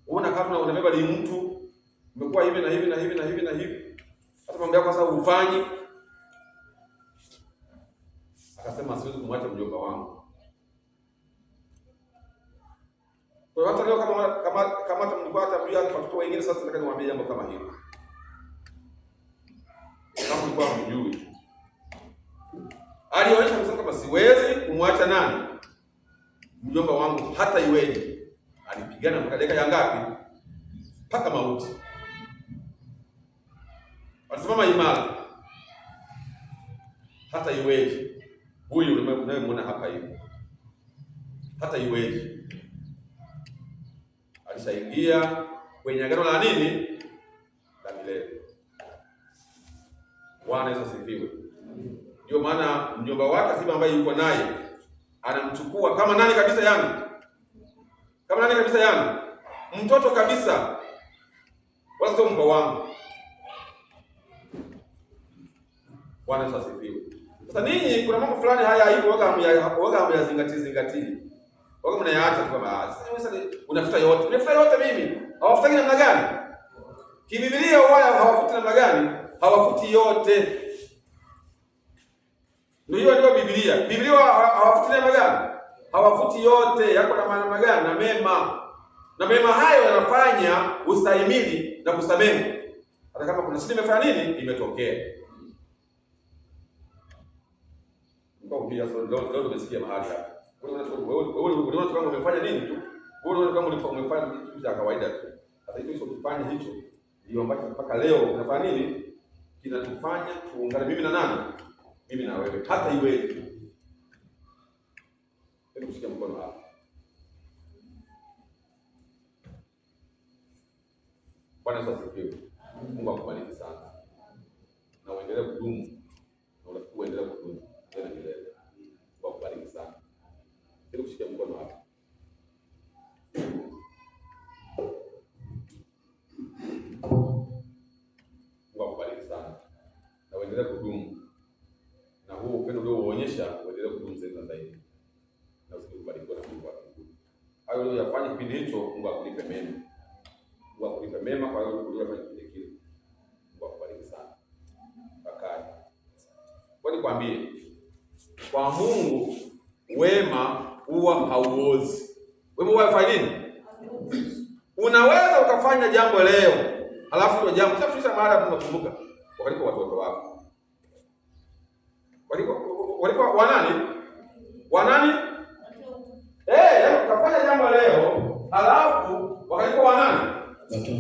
Unaona kama unabeba ni mtu. Umekuwa hivi na hivi na hivi na hivi na hivi. Hata mambo yako sasa ufanyi. Akasema siwezi kumwacha mjomba wangu. Kwa hiyo hata leo kama mlipata pia watoto wengine, sasa nataka niwaambie jambo kama hilo. Kama mlikuwa mjui. Alionyesha msaka kama siwezi kumwacha nani? Mjomba wangu hata iweje. Alipigana mpaka dakika ya ngapi? Mpaka mauti. Alisimama imara. hata iweje. Huyu unayemwona hapa hivi, hata iweje, alishaingia kwenye agano la nini? La milele. Bwana Yesu asifiwe. Ndio maana mjomba wake Simba ambaye yuko naye anamchukua kama nani kabisa, yani kama nani kabisa, yani mtoto kabisa, wala sio mko wangu. Bwana Yesu asifiwe. Sasa ninyi kuna mambo fulani haya hivi waga hamyazingatii. Waga mnayaacha tu kama sasa unafuta yote mimi. Hawafutaki namna gani? Kibiblia wao hawafuti namna gani? Hawafuti yote. Ndio Biblia. Biblia hawafuti namna gani? Hawafuti yote. Yako na maana gani? Na mema. Na mema hayo yanafanya ustahimili na kusamehe. Hata kama kuna shida imefanya nini? Imetokea. Leo tumesikia mahali hapa. Wewe unaona kama umefanya nini tu? Wewe unaona kama umefanya kitu cha kawaida tu. Hata hicho usifanye hicho. Ndio ambacho mpaka leo tunafanya nini? Kinatufanya tuungane mimi na nani? Mimi na wewe. Hata iweje. Hebu tushike mkono hapa. Bwana Yesu asifiwe. Mungu akubariki sana. Na uendelee kudumu. Na uendelee kudumu. Tena milele. Mungu akubariki sana. Hebu tushike mkono hapa. Mungu akubariki sana. Na uendelee kudumu. Na huo upendo ndio uonyesha uendelee kudumu zaidi. Na usikubariki na Mungu wako. Hayo ndio yafanye kipindi hicho, Mungu akulipe mema. Mungu akulipe mema kwa hiyo uliyofanya kile kile. Mungu akubariki sana. Bakari. Kwa nikwambie, kwa Mungu wema huwa hauozi. Wema huwa hafanya nini? Unaweza ukafanya jambo leo, halafu hilo jambo sasa mara tunakumbuka wakati watoto wako. Walikuwa wanani? Yaani ukafanya jambo leo, halafu wakati wanani? Watoto.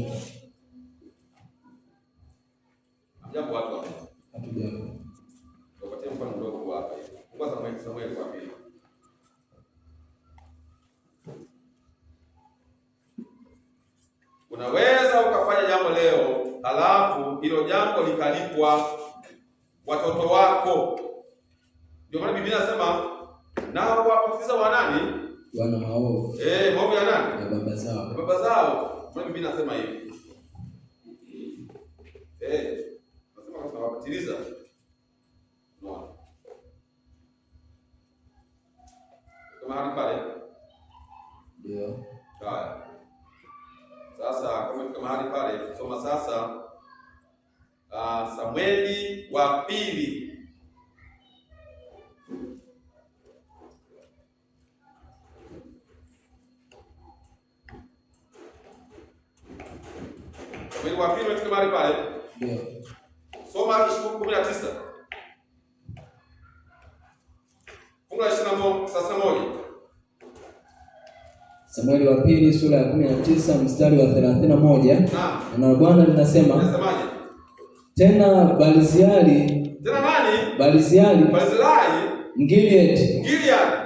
Jambo watu hapo. Hatujambo. Tupatie mfano mdogo hapa hivi. Kwanza Samuel kwa pili. Unaweza ukafanya jambo leo, halafu hilo jambo likalipwa watoto wako. Ndio maana Biblia inasema nao wapatiza wanani? Wana maovu. Maovu ya nani? Ya baba zao. Baba zao. Maana Biblia inasema hivi. Nasema kama wapatiliza. No. Kama hali pale. Ndio. Haya. Sasa kama mahali pale, soma sasa Samueli wa pili. Samueli wa pili katika mahali pale. Ndio. Soma 19. Fungu la 21. Samueli wa pili sura ya 19 mstari wa 31. Neno la Bwana linasema, tena Baliziali Mgileadi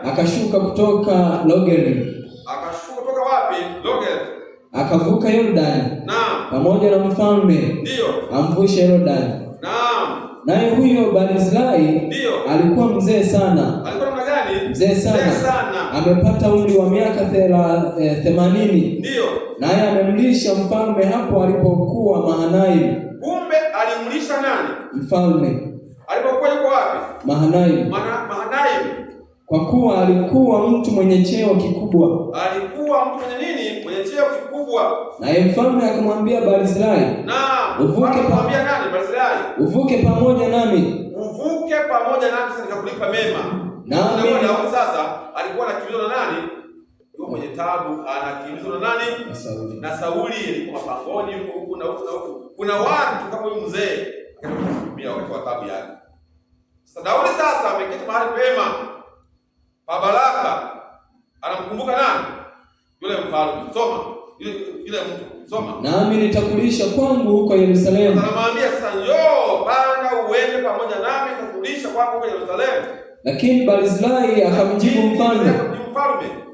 akashuka kutoka Logeri. Akashuka kutoka wapi? Logeri. Akavuka Yordani. Naam. Pamoja na mfalme. Ndio. Amvushe Yordani. Naam. Naye huyo Baliziali alikuwa mzee sana. Alikuwa namna gani? Mzee sana. Amepata umri wa miaka 80. Ndio. Naye amemlisha mfalme hapo alipokuwa Mahanaimu. Kumbe alimlisha nani? Mfalme. Alipokuwa yuko wapi? Mahanaimu. Mahanaimu. Kwa kuwa alikuwa mtu mwenye cheo kikubwa. Alikuwa mtu mwenye nini? Mwenye cheo kikubwa. Naye mfalme akamwambia Baliziali, naam, ukamwambia nani? Baliziali, uvuke pamoja nami. Uvuke pamoja nami sasa nikakulipa mema. Nami Daudi sasa alikuwa anakimbizwa na nani? Yuko mwenye taabu, anakimbizwa na nani? Na Sauli alikuwa mapangoni huko na huko. Kuna watu kama huyu mzee akatumia wakati wa taabu yake. Sasa Daudi sasa ameketi mahali pema pa baraka. Anamkumbuka nani? Yule mfalme. Soma. Yule mtu. Soma. Nami nitakulisha kwangu huko Yerusalemu. Anamwambia sasa, njoo panda uende pamoja nami kurudisha kwako kwa Yerusalemu. Lakini Barzilai akamjibu mfalme,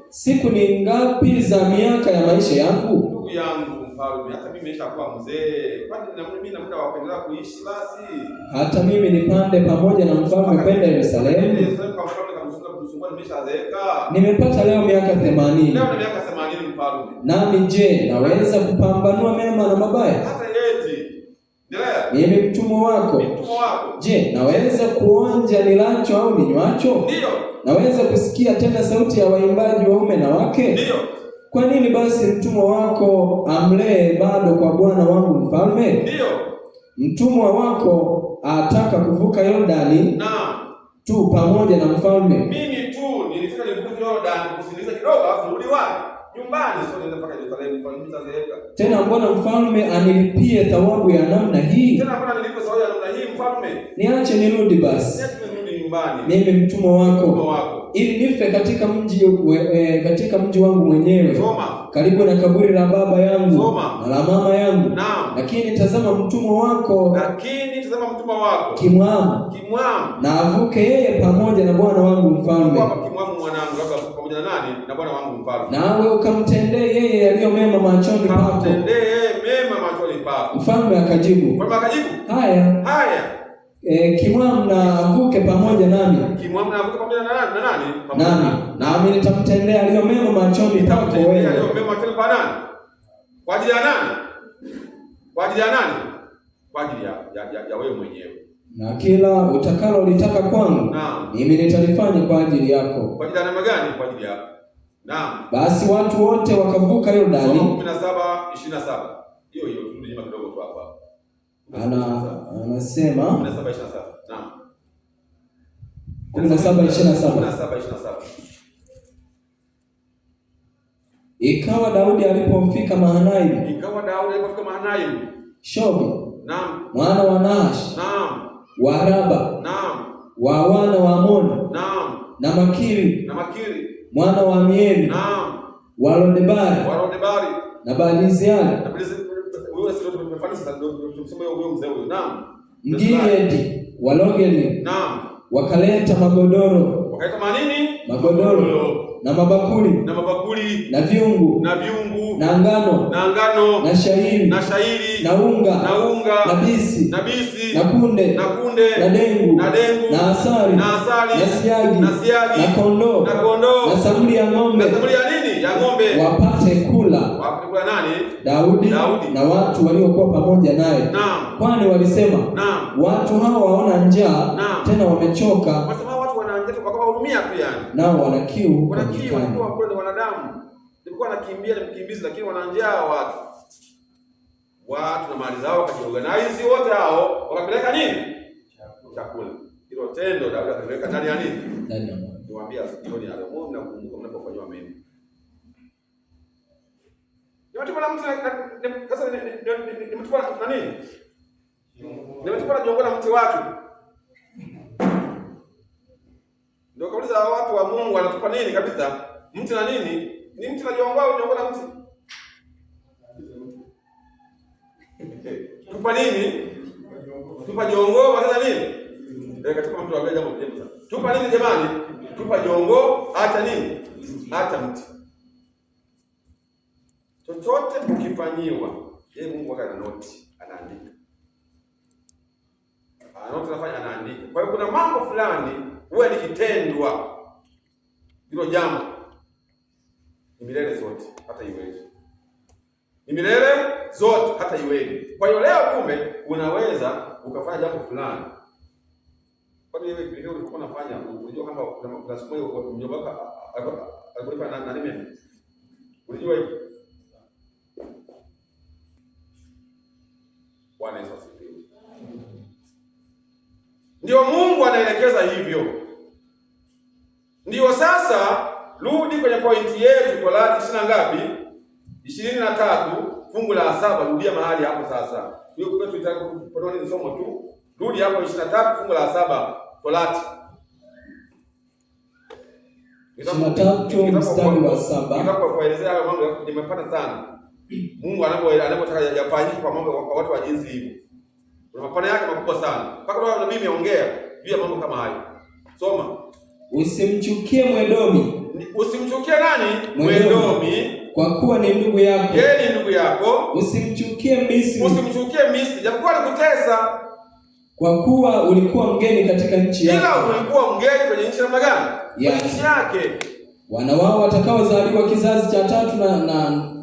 siku ni ngapi za miaka ya maisha yangu? Ndugu yangu mfalme, hata mimi nimeshakuwa mzee. Kwani mimi na muda wa kuendelea kuishi basi? Hata mimi nipande pamoja na mfalme kwenda Yerusalemu? Nimepata leo miaka 80. Leo na miaka 80 mfalme. Nami je, naweza kupambanua mema na mabaya? Hata eti. Mimi mtumwa wako. Je, naweza kuonja nilacho au ninywacho? Ndio. Naweza kusikia tena sauti ya waimbaji waume na wake? Ndio. Kwa nini basi mtumwa wako amlee bado kwa bwana wangu mfalme? Ndio. Mtumwa wako ataka kuvuka Yordani tu pamoja na mfalme. Mimi tu nilitaka nivuke Yordani kusikiliza kidogo afu nirudi wapi? Nyumbani, sio nenda mpaka Yerusalemu kwa nitazeeka. Tena mbona mfalme anilipie thawabu ya namna hii? Tena mbona nilipe thawabu ya namna hii mfalme? Niache nirudi basi. Niache nirudi nyumbani. Mimi mtumwa wako. Ili nife katika mji wangu mwenyewe. Soma. Karibu na kaburi la baba yangu. Soma. Na la mama yangu. Naam. Lakini tazama mtumwa wako. Kimwamu. Na avuke yeye pamoja na bwana wangu mfalme. Kimwamu mwanangu labda pamoja na nani? Na bwana wangu mfalme. Nawe ukamtendee yeye yaliyo mema machoni pako. Ukamtendee yeye mema machoni pako. Mfalme akajibu. Haya. Kimwamu na avuke pamoja nami. Kimwamu na avuke pamoja na nani? Nami nitamtendea aliyo mema machoni pako wewe. Aliyo mema machoni pa nani? Kwa ajili ya nani? Kwa ajili ya nani? Kwa ajili ya wewe mwenyewe. Na kila utakalo litaka kwangu, mimi nitalifanya kwa ajili yako. Kwa ajili ya namna gani? Kwa ajili yako. Naam. Basi watu wote wakavuka Yordani. 17:27. Hiyo turudi nyuma kidogo tu hapa. Anasema 17:27. Naam. 17:27. Ikawa Daudi alipofika Mahanaimu. Shobi. Naam. Mwana wa Nahash. Naam. Wa Araba. Naam. Wa wana wa Amoni. Naam. Na Makiri. Mwana wa Amieli. Naam. Wa Lodebari. Na Baliziani. Mgileadi wa Rogeli. Naam. Wakaleta magodoro. Magodoro na mabakuli na vyungu na ngano na shairi na unga na bisi na kunde na dengu na asali na siagi na kondoo na samli ya ng'ombe wapate kula Daudi na watu waliokuwa pamoja naye, kwani walisema watu hawa waona njaa tena wamechoka, nao wana kiu. Walikuwa kweli wanadamu, walikuwa wanakimbia na mkimbizi, lakini wana njaa watu na mali zao wakajiorganize wote hao wakapeleka nini? Chakula. Hilo tendo Daudi akapeleka ndani ya nini? Ndani ya moyo. Niwaambia jioni ya leo na kukumbuka mnapofanywa mema. Nimetoka na mtu sasa nimetoka na nini? Nimetoka na jongo na mtu wake. Ndio kauliza watu wa Mungu wanatupa nini kabisa? Mti na nini? Ni mti na jongo au jongo na mti? Tupa nini? Tupa jongo wala nini? Katika mtu wa jambo jema. Tupa nini jamani? Tupa jongo, acha nini? Acha mti. Chochote ukifanyiwa, yeye Mungu waka na noti, anaandika. Noti anafanya anaandika. Kwa hiyo kuna mambo fulani huwa likitendwa hilo jambo ni milele zote hata iweje. Ni milele zote hata iweje. Kwa hiyo leo kumbe unaweza ukafanya jambo fulani. Kwa hiyo leo ulikuwa unafanya, unajua kama kuna siku hiyo mjomba wako alikuwa na nini? Unajua hivi? Bwana Yesu asifiwe. Ndio Mungu anaelekeza hivyo. Ndio sasa rudi kwenye pointi yetu Torati 20 ngapi? 23 fungu la 7, rudia mahali hapo sasa. Hiyo kwetu itakuwa ni somo tu. Rudi hapo 23 fungu la 7 Torati. 23 mstari wa 7. Nitakuwa kuelezea hayo mambo nimepata sana. Mungu anapotaka yafanyike kwa mambo kwa watu wa jinsi hivi. Kuna mapana yake makubwa sana. Mpaka leo nabii ameongea. juu ya mambo kama hayo. Soma. Usimchukie Mwedomi. Usimchukie nani? Mwedomi. Kwa kuwa ni ndugu yako. Yeye ni ndugu yako. Usimchukie Misri. Usimchukie Misri, japokuwa alikutesa. Kwa kuwa ulikuwa mgeni katika nchi yake. Ila ulikuwa mgeni kwenye nchi namna gani? Nchi yake. Wana wao watakaozaliwa kizazi cha tatu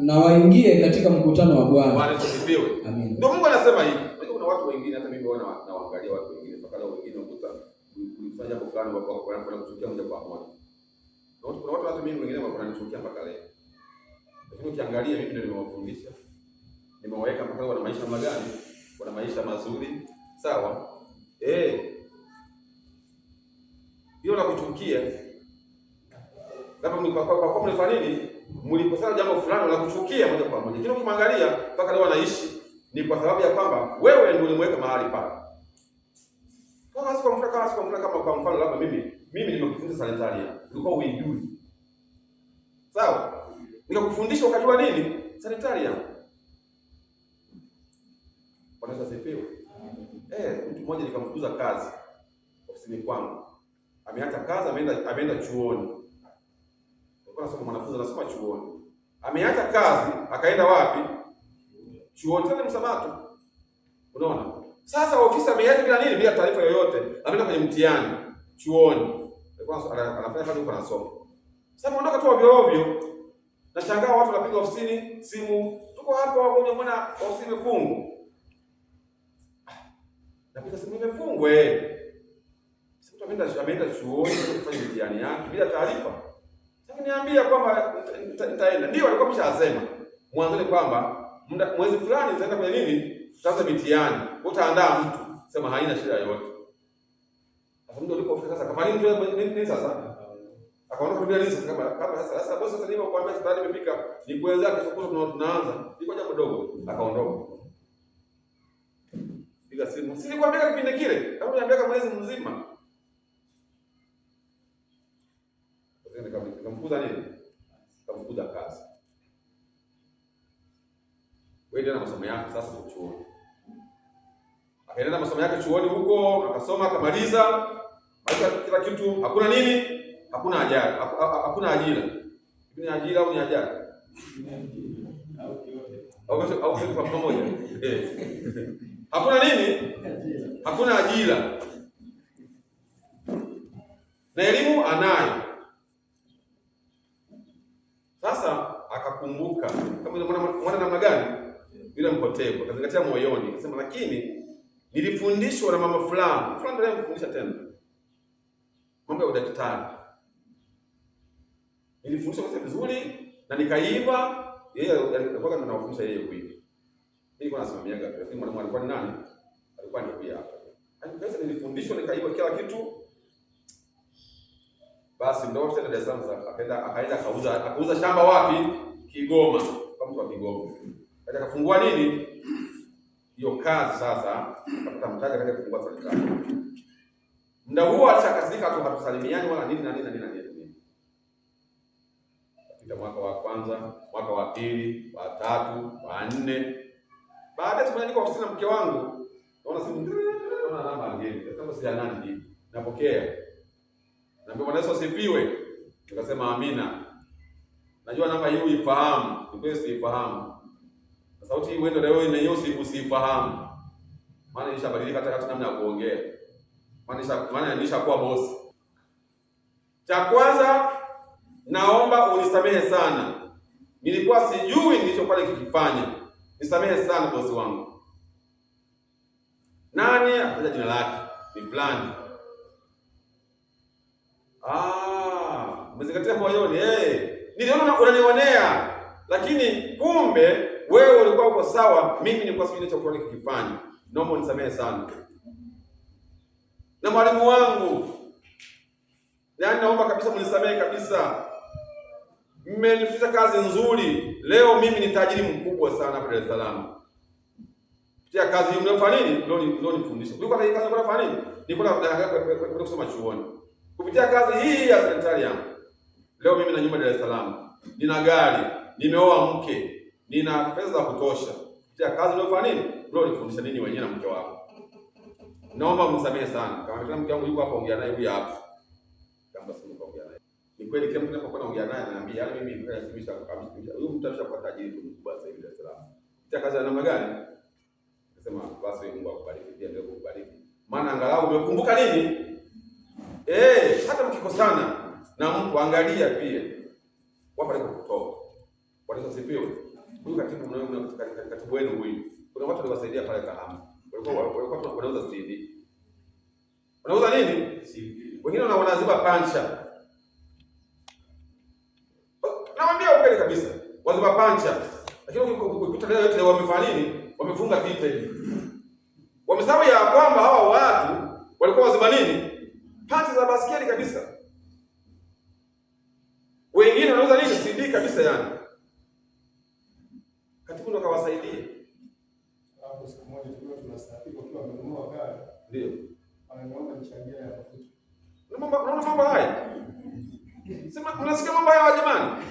na waingie katika mkutano wa Bwana. Bwana asifiwe. Amen. Ndio Mungu anasema hivi. Kuna watu wengine, hata mimi nawaangalia watu wengine mpaka leo wengine ukuta kulifanya jambo fulani kwa kuchukia moja kwa moja. Kuna watu hata mimi wengine wananichukia mpaka leo. Lakini ukiangalia mimi ndio nimewafundisha. Nimewaweka mpaka wana maisha namna gani? Wana maisha mazuri. Sawa? Hiyo la kuchukia. Labda kwa mlifanya nini? Mlikosana jambo fulani la kuchukia moja kwa moja. Lakini ukimwangalia mpaka leo anaishi ni kwa sababu ya kwamba wewe ndio ulimweka mahali pale. Kama kwa mfano labda mimi nimekufunza sanitaria. Ulikuwa uijui. Sawa? Nikakufundisha ukajua nini? Sanitaria. Bwana asifiwe. Mtu mmoja nikamfukuza kazi ofisini kwangu. Ameacha kazi, ameenda chuoni. Nilikuwa nasoma mwanafunzi anasoma chuoni. Ameacha kazi, akaenda wapi? Chuoni tena Msabato. Unaona? Sasa ofisi ameacha bila nini? Bila taarifa yoyote. Ameenda kwenye mtihani chuoni. Alikuwa anafanya kazi huko anasoma. Sasa muondoka tu ovyo ovyo. Nashangaa watu wanapiga ofisini simu. Tuko hapa wagonjwa, mbona ofisi imefungwa? Napiga simu imefungwa. Sasa ameenda chuoni kufanya mtihani yake bila taarifa. Sasa niambia kwamba nitaenda. Ndio alikuwa ameshasema mwanzoni kwamba mwezi fulani nitaenda kwenye nini? Tutaanza mitihani. Utaandaa mtu. Sema haina shida yoyote. Sasa mtu alipofika sasa kafanya nini sasa? Akaondoka bila nini sasa kama sasa bosi sasa nimo kuambia tayari imefika ni kuanza kesho tunaanza. Iko jambo dogo. Akaondoka. Piga simu. Si nikwambia kipindi kile. Kama niambia mwezi mzima. Nikamfukuza nini? Nikamfukuza kazi. Wewe ndio na masomo yako sasa kwa chuoni. Akaenda na masomo yake chuoni huko, akasoma akamaliza. Maisha kila kitu, hakuna nini? Hakuna ajira. Hakuna ajira. Ni ajira au ni ajira? Au kwa pamoja. Hakuna nini? Hakuna ajira. Na elimu anayo. Sasa akakumbuka kama mwana namna gani? Yule mpotevu. Akazingatia moyoni. Akasema lakini nilifundishwa na mama fulani. Fulani ndio alimfundisha tena. Mambo ya udaktari. Nilifundishwa kwa vizuri na nikaiva. Yeye alikuwa anafundisha yeye kuiva. Nilikuwa nasimamiaga tu. Lakini mwalimu alikuwa ni nani? Alikuwa ni pia hapa. Sasa nilifundishwa nikaiva kila kitu. Basi ndio tena Dar es Salaam akaenda akauza shamba wapi? Kigoma. Kwa mtu wa Kigoma. Kaja kafungua nini? Hiyo kazi sasa akapata mtaji kaja kufungua sanitari. Muda huo alishakasika tu hatusalimiani wala nini na nini. Katika mwaka wa kwanza, mwaka wa pili, wa tatu, wa nne. Baadaye siku niko ofisini na mke wangu. Naona simu naona namba ngeni. Kama si nani hivi. Napokea. Na Bwana Yesu asifiwe. Nikasema amina. Najua namba hiyo uifahamu, ni siifahamu. Na sauti hii wendo leo na hiyo usifahamu. Maana ilishabadilika hata namna ya kuongea. Maana nilishakuwa bosi. Cha kwanza naomba unisamehe sana. Nilikuwa sijui nilichokuwa nikifanya. Nisamehe sana bosi wangu. Nani ataja jina lake? Ni fulani. Umezingatia moyoni. Niliona unanionea. Lakini kumbe wewe ulikuwa uko sawa, mimi nilikuwa sijui nilichokuwa nikifanya. Naomba unisamehe sana. Na mwalimu wangu, yaani naomba kabisa mnisamehe kabisa. Mmenifunza kazi nzuri. Leo mimi ni tajiri mkubwa sana hapa Dar es Salaam. Kupitia kazi hii mnafanya nini? Ndio nifundisha. Ulikuwa kazi kazi unafanya nini? Nilikuwa nataka kusoma chuoni. Kupitia kazi hii ya sanitari leo mimi na nyumba Dar es Salaam. Nina gari, nimeoa mke, nina pesa za kutosha. Kupitia kazi unafanya nini? Ndio nifundisha nini wenyewe na mke wako. naomba mnisamehe sana. Kama kila mke wangu yuko hapa, ongea naye huyu hapa. Kama sio ongea naye. Ni kweli kila mtu anapokuwa anaongea naye ananiambia, yaani mimi nilisimisha kabisa. Huyu mtu ameshakuwa tajiri tu mkubwa sasa hivi Dar es Salaam. Kita kazi ya namna gani? Nasema basi Mungu akubariki, pia ndio kukubariki. Maana angalau umekumbuka nini? Hata mkikosana na mtu angalia pia. Wapo pale kutoka. Bwana asifiwe. Huyu katibu wenu huyu. Kuna watu waliwasaidia pale Kahama. Walikuwa wanauza CD. Wanauza nini? CD. Wengine wanaziba pancha. Naambia ukweli kabisa. Waziba pancha. Lakini ukikuta leo yote wamefanya nini? Wamefunga vita hivi. Wamesahau ya kwamba hawa watu walikuwa waziba nini? Pancha za basikeli kabisa. Wengine wanauza nini? CD kabisa yani. Katibu ndo kawasaidia. Hapo siku moja tulikuwa tunasafiri wakiwa wamenunua gari. Ndio. Wanaomba nichangia ya mafuta. Unaona mambo haya? Sema mnasikia mambo haya jamani?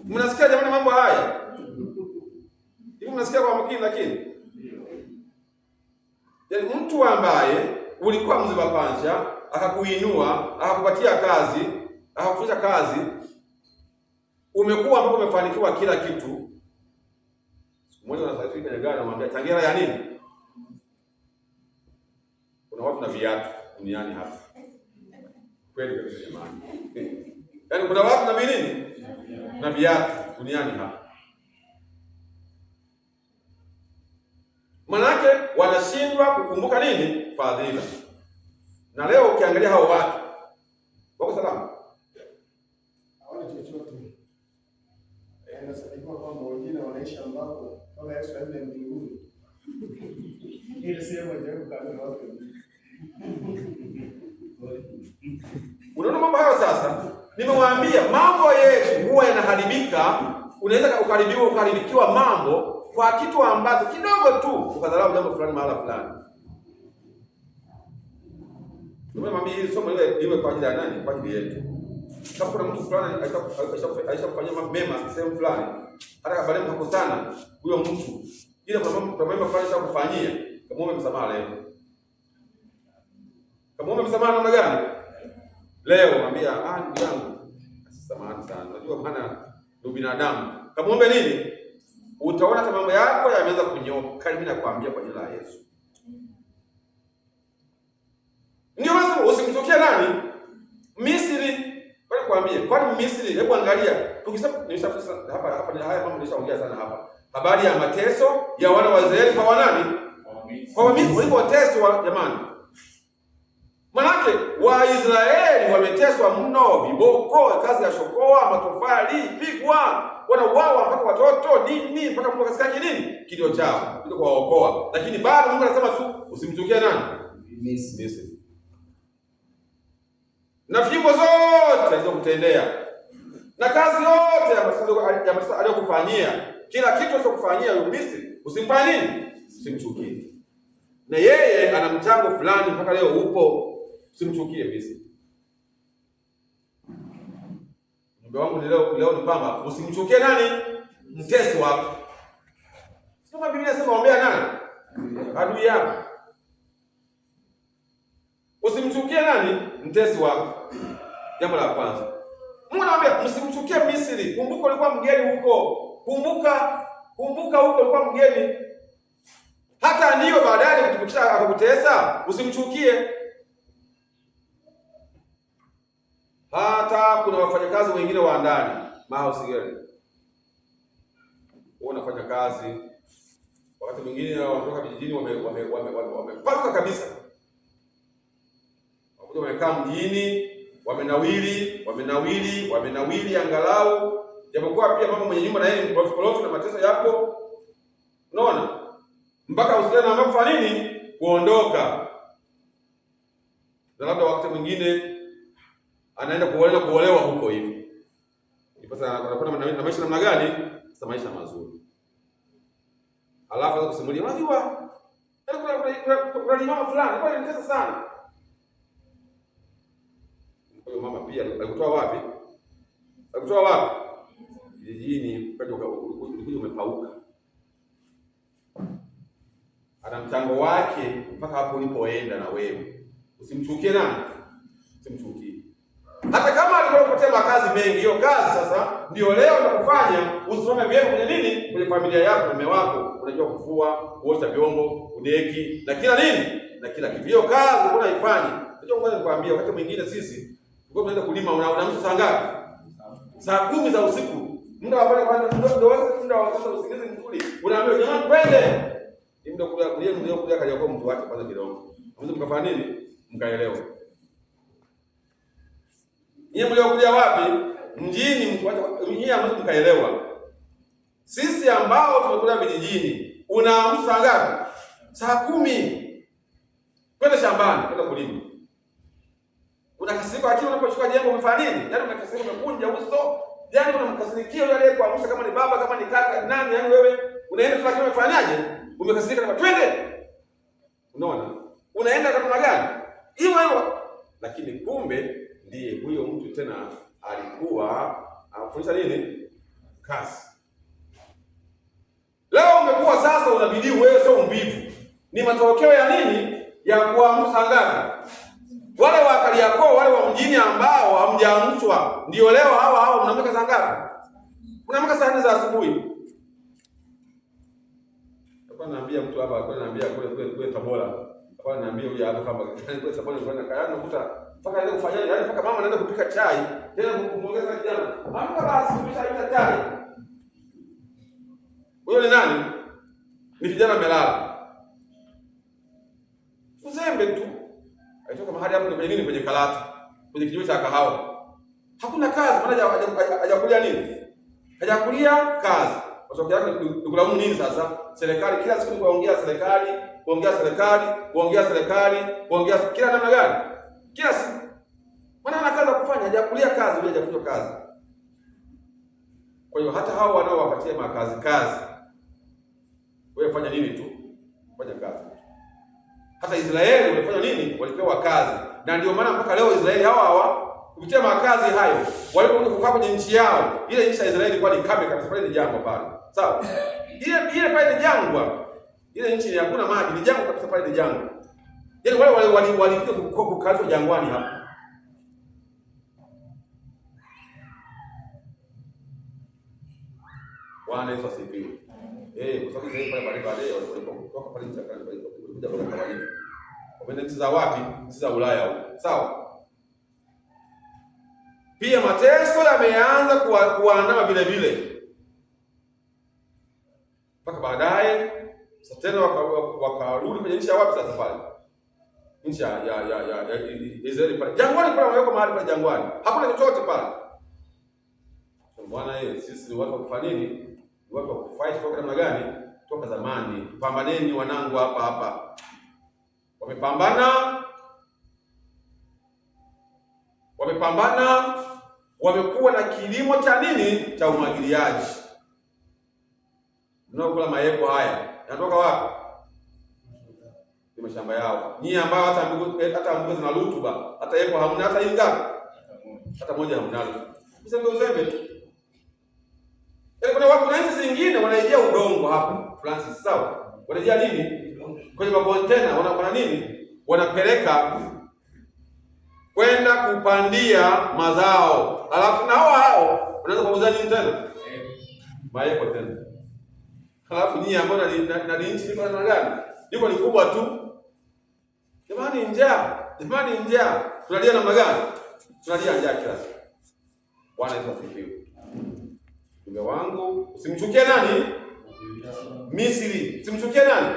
Mnasikia jamani mambo haya? Hivi mnasikia kwa makini lakini? Yaani mtu ambaye ulikuwa mziba pancha, akakuinua, akakupatia kazi, akakufanya kazi, umekuwa mpaka umefanikiwa kila kitu. Siku moja unasafiri kwenye gari anamwambia changira ya nini? Kuna watu na viatu duniani hapa. Kweli kabisa jamani. Yaani kuna watu na nini? Na viatu duniani hapa. Manake wanashindwa kukumbuka nini? Fadhila. Na leo ukiangalia hao watu wako salama. Hawana chochote. Nasema kwamba wengine wanaishi ambapo kama Yesu aende mbinguni. Ile sehemu ya kukabili watu. Unaona mambo hayo sasa? Nimewaambia mambo yetu huwa yanaharibika, unaweza ukaharibikiwa mambo kwa kitu ambacho kidogo tu ukadharau jambo fulani mahala fulani. Nimewaambia hili somo liwe kwa ajili ya nani? Kwa ajili yetu. Kama kuna mtu fulani aishafanyia mema sehemu fulani, hata kama baadaye mkakosana huyo mtu, ile kwa mema fulani kufanyia, kama msamaha leo. Kama msamaha namna gani? Leo mwambia ndugu yangu, samahani sana. Unajua maana ndio binadamu. Kama nini? Utaona hata mambo yako yameanza kunyoka. Mimi nakwambia kwa jina la Yesu. Ndio basi usimtokee nani? Misri. Kwa kuambia, kwani Misri, hebu angalia. Nimeshafisa hapa haya mambo nishaongea sana hapa. Habari ya mateso ya wana wa Israeli kwa wanani? Kwa Misri walipoteswa jamani. Manake Waisraeli wameteswa mno, viboko, kazi ya shokoa, matofali, pigwa, wanauawa mpaka watoto nini, mpaka Mungu akasikia nini? Kilio chao, ili kuwaokoa. Lakini bado Mungu anasema tu usimchukie nani? Misri. Na fimbo zote alizokutendea. Na kazi yote ya matendo aliyokufanyia, kila kitu alichokufanyia Misri, usimfanye nini? Usimchukie. Na yeye ana mchango fulani mpaka leo upo. Usimchukie Misri. Mjumbe wangu leo ni kwamba usimchukie nani? Mtesi wako. Soma Biblia inasema ombea nani? Adui yako. Usimchukie nani? Mtesi wako. Jambo la kwanza. Mungu anawaambia msimchukie Misri. Kumbuka ulikuwa mgeni huko. Kumbuka huko ulikuwa mgeni. Hata ndiyo baadaye kutumikisha akakutesa, usimchukie. Hata kuna wafanyakazi wengine wa ndani, mahouse girl. Wanafanya kazi. Wakati mwingine wanatoka vijijini wameparuka kabisa. Wakuja wamekaa mjini, wamenawili angalau. Japokuwa pia mama mwenye nyumba na yeye mkorofi na mateso yako. Unaona? Mpaka usikie na kufanya nini? Kuondoka. Na labda wakati mwingine anaenda kuolewa huko hivi. Sasa anakuwa na maisha namna gani? Sasa maisha mazuri. Alafu anza kusimulia, unajua? Kuna mama fulani, kwa nini pesa sana? Huyo mama pia alikutoa wapi? Kijijini, ukaja umepauka. ana mchango wake mpaka hapo ulipoenda na wewe. Usimchukie nani? Usimchukie. Hata kama alikuwa kupatia makazi mengi, hiyo kazi sasa ndio leo inakufanya usimame vyema kwenye nini? Kwenye familia yako na mume wako. Unajua kufua, kuosha vyombo, kudeki na kila nini? Na kila kitu. Hiyo kazi unaifanya. Unajua ngoja nikwambie, wakati mwingine sisi tulikuwa tunaenda kulima, unaamka saa ngapi? Saa 10 za usiku. Muda wa pale kwanza muda wa sasa usingizi mzuri. Unaambia jamani twende. Ni muda kulia kaja kwa mtu wake kwanza kidogo. Mwanzo mkafanya nini? Mkaelewa. Nyinyi mliokuja wapi? Mjini, mtu wake nyinyi ambapo mkaelewa. Sisi ambao tumekuja vijijini, unaamka saa ngapi? Saa 10. Kwenda shambani, kwenda kulima. Unakasirika lakini unapochukua jengo umefanya nini? Yaani unakasirika umekunja uso. Yaani unamkasirikia yule aliyekuamsha, kama ni baba, kama ni kaka, nani, yaani wewe unaenda tu lakini umefanyaje? Umekasirika na twende. Unaona? Unaenda kwa namna gani? Hiyo. Lakini kumbe ndiye huyo mtu tena alikuwa anafundisha nini? Kazi. Leo umekuwa sasa unabidi wewe sio mvivu. Ni matokeo ya nini? Ya kuamka ngapi? Wale wa Kariakoo, wale wa mjini ambao hamjaamshwa, ndio leo hawa mnaamka saa ngapi? Mnaamka saa 4 za asubuhi. Hapa naambia mtu hapa, hapa naambia kule Tabora. Hapa naambia huyu hapa kama kule Tabora kwa kaya nakuta mpaka aende kufanya, yaani mpaka mama anaenda kupika chai, tena kumwongeza kijana. Amka basi kupika chai. Huyo ni nani? Ni kijana amelala. Uzembe tu. Aitoka mahali hapo kwenye nini, kwenye Karata, kwenye kijiwe cha kahawa. Hakuna kazi, maana hajakulia nini? Hajakulia kazi. Kwa sababu yake ni kulaumu nini sasa? Serikali kila siku kuongea serikali, kuongea kila namna gani? Kila siku. Maana ana kazi kufanya, hajakulia kazi, bila hajafuta kazi. Kwa hiyo hata hao wanaowapatia kazi. Wewe fanya nini tu? Fanya kazi. Hata Israeli walifanya nini? Walipewa kazi. Na ndio maana mpaka leo Israeli hawa kupitia makazi hayo walipokuja kukaa kwenye nchi yao. Ile nchi ya Israeli ilikuwa ni kame kabisa, pale ni jangwa pale. Sawa? Ile pale ni jangwa. Ile nchi hakuna maji, ni jangwa kabisa, pale ni jangwa. Yaani wale walikuja kukaa jangwani hapa. Bwana Yesu asifiwe. Kwa sababu Israeli pale baadaye walipotoka pale nchi ya Kanaani walikuja kwa kawaida. Wameenda nchi za wapi? Nchi za Ulaya huko. Sawa? Pia mateso yameanza kuandama vile vile. Mpaka baadaye sasa tena wakarudi kwenye nchi ya wapi sasa pale? Nchi ya Israeli pale. Jangwani pale wameweka mahali pale jangwani. Hakuna chochote pale. Bwana yeye, sisi ni watu wa kufanya nini? Watu wa kufight toka namna gani? Toka zamani. Pambaneni wanangu hapa. Wamepambana, wamekuwa na kilimo cha nini? Cha umwagiliaji. Mnaokula mayepo haya yanatoka wapi? Ni mashamba yao. Nyinyi ambao hata mbuga zina rutuba, hata yepo hamna, hata ingapi? Hata moja hamna. Uzembe tu. Kuna nchi zingine wanaijia udongo hapa Francis, sawa? Wanaijia nini? Kwenye makontena wanafanya nini? Wanapeleka kwenda kupandia mazao. Alafu na hao wanaweza kuuza nini tena? Mayepo tena. Alafu nyinyi ambao na nchi liko na gani? Liko ni kubwa tu. Jamani njaa. Tunalia namna gani? Tunalia njaa kila siku. Bwana Yesu asifiwe. Mbe wangu, usimchukie nani? Misri. Usimchukie nani?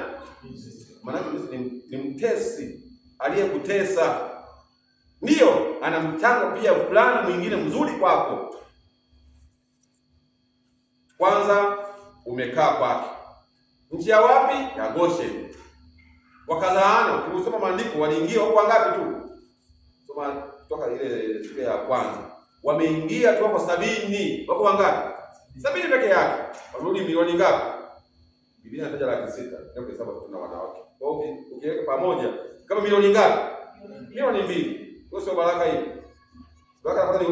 Maana Misri ni mtesi aliyekutesa. Ndio, ana mchango pia fulani mwingine mzuri kwako. Kwanza umekaa kwake. Nchi ya wapi? Ya Goshen. Wakazaana, ukisoma maandiko waliingia huko ngapi tu? Soma kutoka ile siku ya kwanza. Wameingia tu kwa 70. Wako wangapi? 70 peke yake. Warudi milioni ngapi? Biblia inataja 600,000. Ndio hesabu tuna wanawake. Kwa hiyo ukiweka pamoja kama milioni ngapi? Milioni 2. Kwa sio baraka hii. Baraka kwanza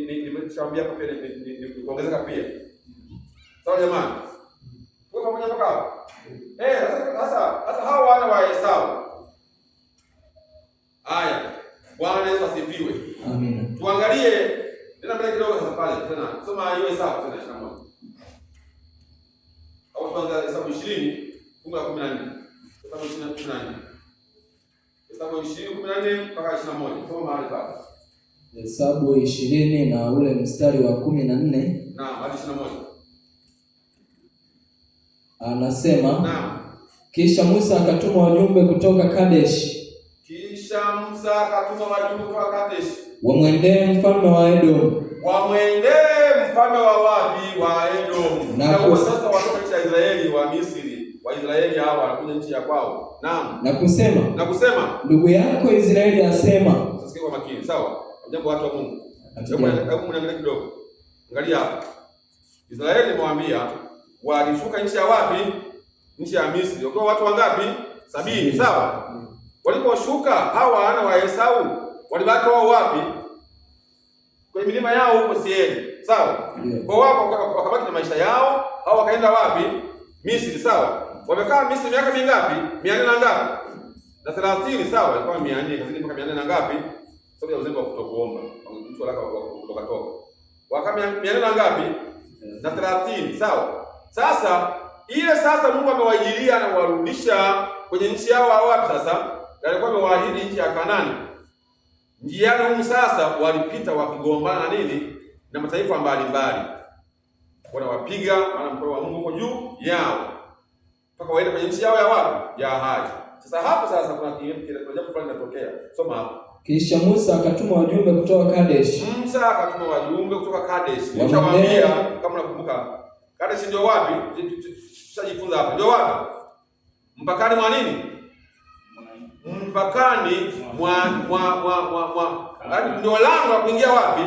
nimeshaambia hapo pia ni kuongezeka pia. Sawa jamani? Kwa pamoja mpaka Sasa hao wana wa Esau. Haya. Bwana Yesu asifiwe. Amina. Tuangalie tena mbele kidogo sasa pale tena. Soma hiyo Hesabu tena 21. Au tuanze Hesabu 20 fungu la 14. Hesabu 20:14. Hesabu 20:14 mpaka 21. Soma mahali pale. Hesabu 20 na ule mstari wa 14. Naam, hadi 21. Anasema, naam, kisha Musa akatuma wajumbe kutoka Kadesh. Kisha Musa akatuma wajumbe kutoka Kadesh. Wamwendee mfalme wa Edomu. Wamwendee mfalme wa wapi? Wa Edomu. Na kwa sasa watoka nchi ya Israeli wa Misri. Waisraeli hawa wanakuja nchi ya kwao. Naam. Na kusema ndugu yako Israeli asema. Sasa kwa makini, sawa? Jambo watu wa Mungu. Hebu mniangalie kidogo. Angalia hapa. Israeli nimwambia walishuka nchi ya wapi? Nchi ya Misri. Wakiwa watu wangapi? 70, sawa? Waliposhuka hawa wana wa Esau walibaki wao wapi? Kwenye milima yao huko Seiri, sawa? Kwa wao wakabaki na maisha yao, hao wakaenda wapi? Misri, sawa? Wamekaa Misri miaka mingapi? 400 na ngapi? Na 30, sawa? Ilikuwa 400, kazidi mpaka 400 na ngapi? Sababu ya uzembe wa kutokuomba. Mtu alaka kutoka. Wakaa 400 na ngapi? Na 30, sawa? Sasa Mungu amewaajilia na kuwarudisha kwenye nchi yao wapi sasa? Alikuwa amewaahidi nchi ya Kanaani. Njiani humu sasa walipita wakigombana nini? Na mataifa mbalimbali. Wanawapiga, maana mkono wa Mungu uko juu yao. Mpaka waende kwenye nchi yao ya wapi? Ya ahadi. Sasa hapo sasa kuna jambo fulani linatokea. Soma hapo. Kisha Musa akatuma wajumbe kutoka Kadesh. Musa akatuma wajumbe kutoka Kadesh. Nishawaambia kama nakumbuka. Kadesh ndio wapi? Tutajifunza hapa. Ndio wapi? Mpakani mwa nini? Mpakani yaani ndio lango la kuingia wapi?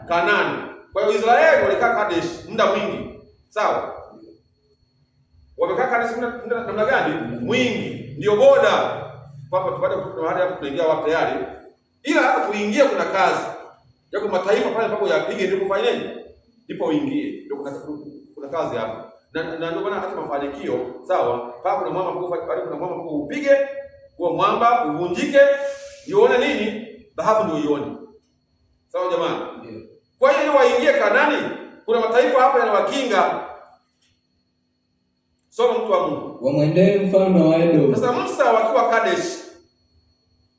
Kanaani. Kwa hiyo Israeli walikaa Kadesh muda mwingi. Sawa? Wamekaa Kadesh muda gani? Mwingi. Ndio boda. Hapa tupate mahali hapo tunaingia wapi tayari. Ila hata kuingia kuna kazi. Yako mataifa pale ambapo yapige ndipo fanye nini? Ndipo uingie. Ndio kuna kazi hapa. Na ndio maana hata mafanikio, sawa? Pale kuna mwamba mkuu upige, huo mwamba uvunjike, uone nini? Dhahabu ndio uione. Sawa jamani? Ndio. Kwa hiyo ili waingie Kanaani, kuna mataifa hapa yanawakinga. Soma mtu wa Mungu. Wamwendee mfalme wa Edomu. Sasa Musa wakiwa Kadesh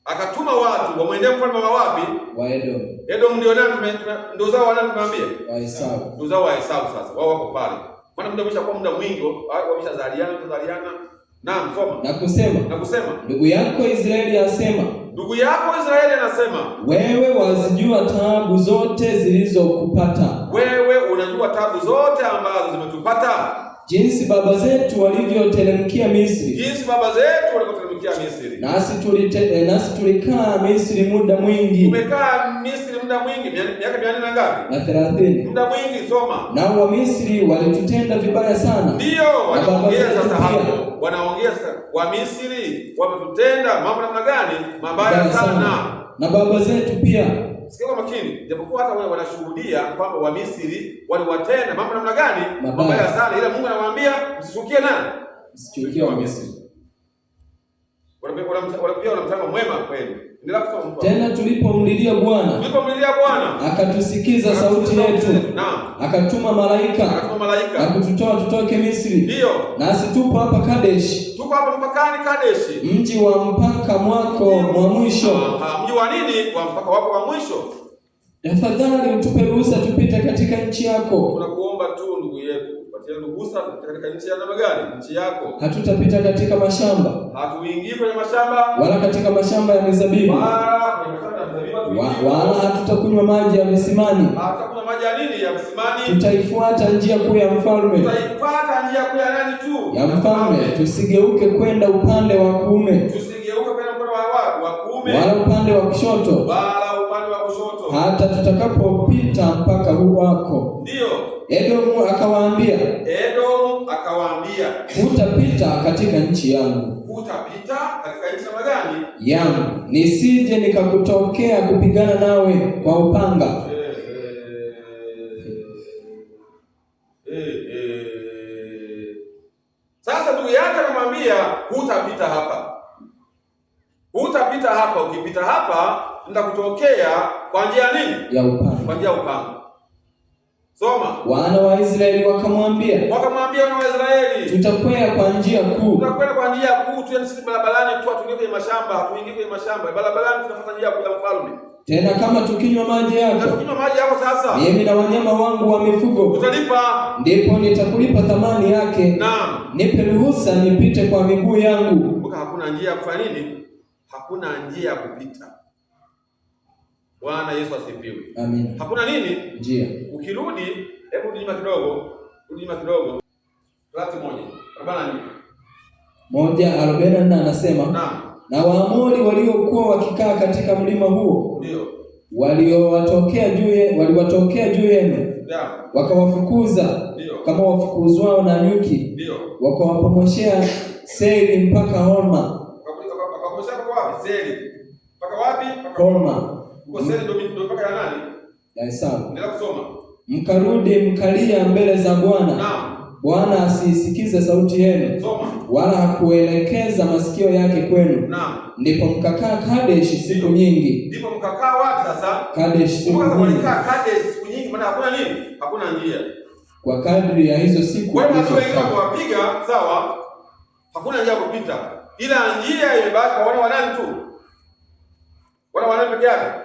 akatuma watu wamwendee mfalme wa wapi? Wa Edomu. Edomu ndio nani? Ndio zao wanani tumwambie? Wa Esau. Ndio zao wa Esau sasa. Wao wako pale. Maana muda umeshakuwa muda mwingi, wameshazaliana. Naam, soma. Na kusema ndugu yako Israeli asema. Ndugu yako Israeli anasema, wewe wazijua taabu zote zilizokupata. Wewe unajua taabu zote ambazo zimetupata. Jinsi baba zetu walivyoteremkia Misri. Nasi tulikaa Misri muda mwingi. Tumekaa Misri muda mwingi, miaka 400 na ngapi? Na 30. Muda mwingi, soma. Nao wa Misri walitutenda vibaya sana. Ndio, wanaongea sasa hapo. Wanaongea sasa, wa Misri wametutenda mambo namna gani? Mabaya sana. Na baba zetu pia. Sikia kwa makini, japokuwa hata wale wanashuhudia kwamba wa Misri waliwatenda mambo namna gani? Mabaya sana. Ila Mungu anawaambia msishukie nani? Msishukie wa Misri. Wala mtazamo mwema kweli. Tena tulipomlilia Bwana, akatusikiza sauti yetu. Akatuma malaika na kututoa tutoke Misri. Ndio. Nasi tupo hapa Kadesh. Tuko hapa mpakani Kadesh. Mji wa mpaka wako wa mwisho. Mji wa nini? Wa mpaka wako wa mwisho. Tafadhali utupe ruhusa tupite katika nchi yako. Tunakuomba tu ndugu yetu, patia ruhusa katika nchi ya namna gani? Nchi yako. Hatutapita katika mashamba. Hatuingii kwenye mashamba. Wala katika mashamba ya mizabibu. Wala hatutakunywa maji ya visimani. Hatutakunywa maji ya nini? Ya visimani. Tutaifuata njia kuu ya mfalme. Tutaifuata njia kuu ya nani tu? Ya mfalme. Tusigeuke kwenda upande wa kuume. Tusigeuke kwenda upande wa kuume. Wala upande wa kushoto. Hata tutakapopita mpaka huu wako. Ndio. Edomu akawaambia, utapita katika nchi yangu. Utapita katika nchi gani? Yangu. Nisije nikakutokea kupigana nawe kwa upanga. Sasa ndugu yake anamwambia hutapita hapa. Hutapita hapa, ukipita hapa nitakutokea kwa njia nini? Ya upanga. Kwa njia ya upanga. Soma. Wana wa Israeli wakamwambia wana wa Israeli, tutakwea kwa njia kuu. Tutakwenda kwa njia kuu, tuende sisi barabarani tu, tuingie kwenye mashamba, hatuingie kwenye mashamba. Barabarani tunafuata njia kuu ya mfalme. Tena kama tukinywa maji yako. Na tukinywa maji yako sasa, mimi na wanyama wangu wa mifugo utalipa. Ndipo nitakulipa thamani yake. Naam. Nipe ruhusa nipite kwa miguu yangu. Kumbuka hakuna njia ya kufanya nini? Hakuna njia ya kupita. Bwana Yesu asifiwe. Amen. Hakuna nini? Njia. Ukirudi, hebu rudi nyuma kidogo. Rudi nyuma kidogo. Torati 1:44 anasema, na Waamori waliokuwa wakikaa katika mlima huo, ndio waliwatokea juu yenu, wakawafukuza kama wafukuzwao na nyuki, wakawapomoshea Seiri mpaka Horma. Wakapomoshea mpaka wapi? Seiri. Mpaka wapi? Horma. Uko Seiri ndio mpaka ya nani? Ya Esau. Endelea kusoma. Mkarudi mkalia mbele za Bwana. Naam. Bwana asisikize sauti yenu. Soma. Wala hakuelekeza masikio yake kwenu. Naam. Ndipo mkakaa Kadesh siku nyingi. Ndipo mkakaa wapi sasa? Kadesh siku nyingi. Kadesh siku nyingi, maana hakuna nini? Hakuna njia. Kwa kadri ya hizo siku. Wewe watu wengine wapiga, sawa? Hakuna njia kupita. Ila njia imebaki kwa wanani tu? Wanani peke yake?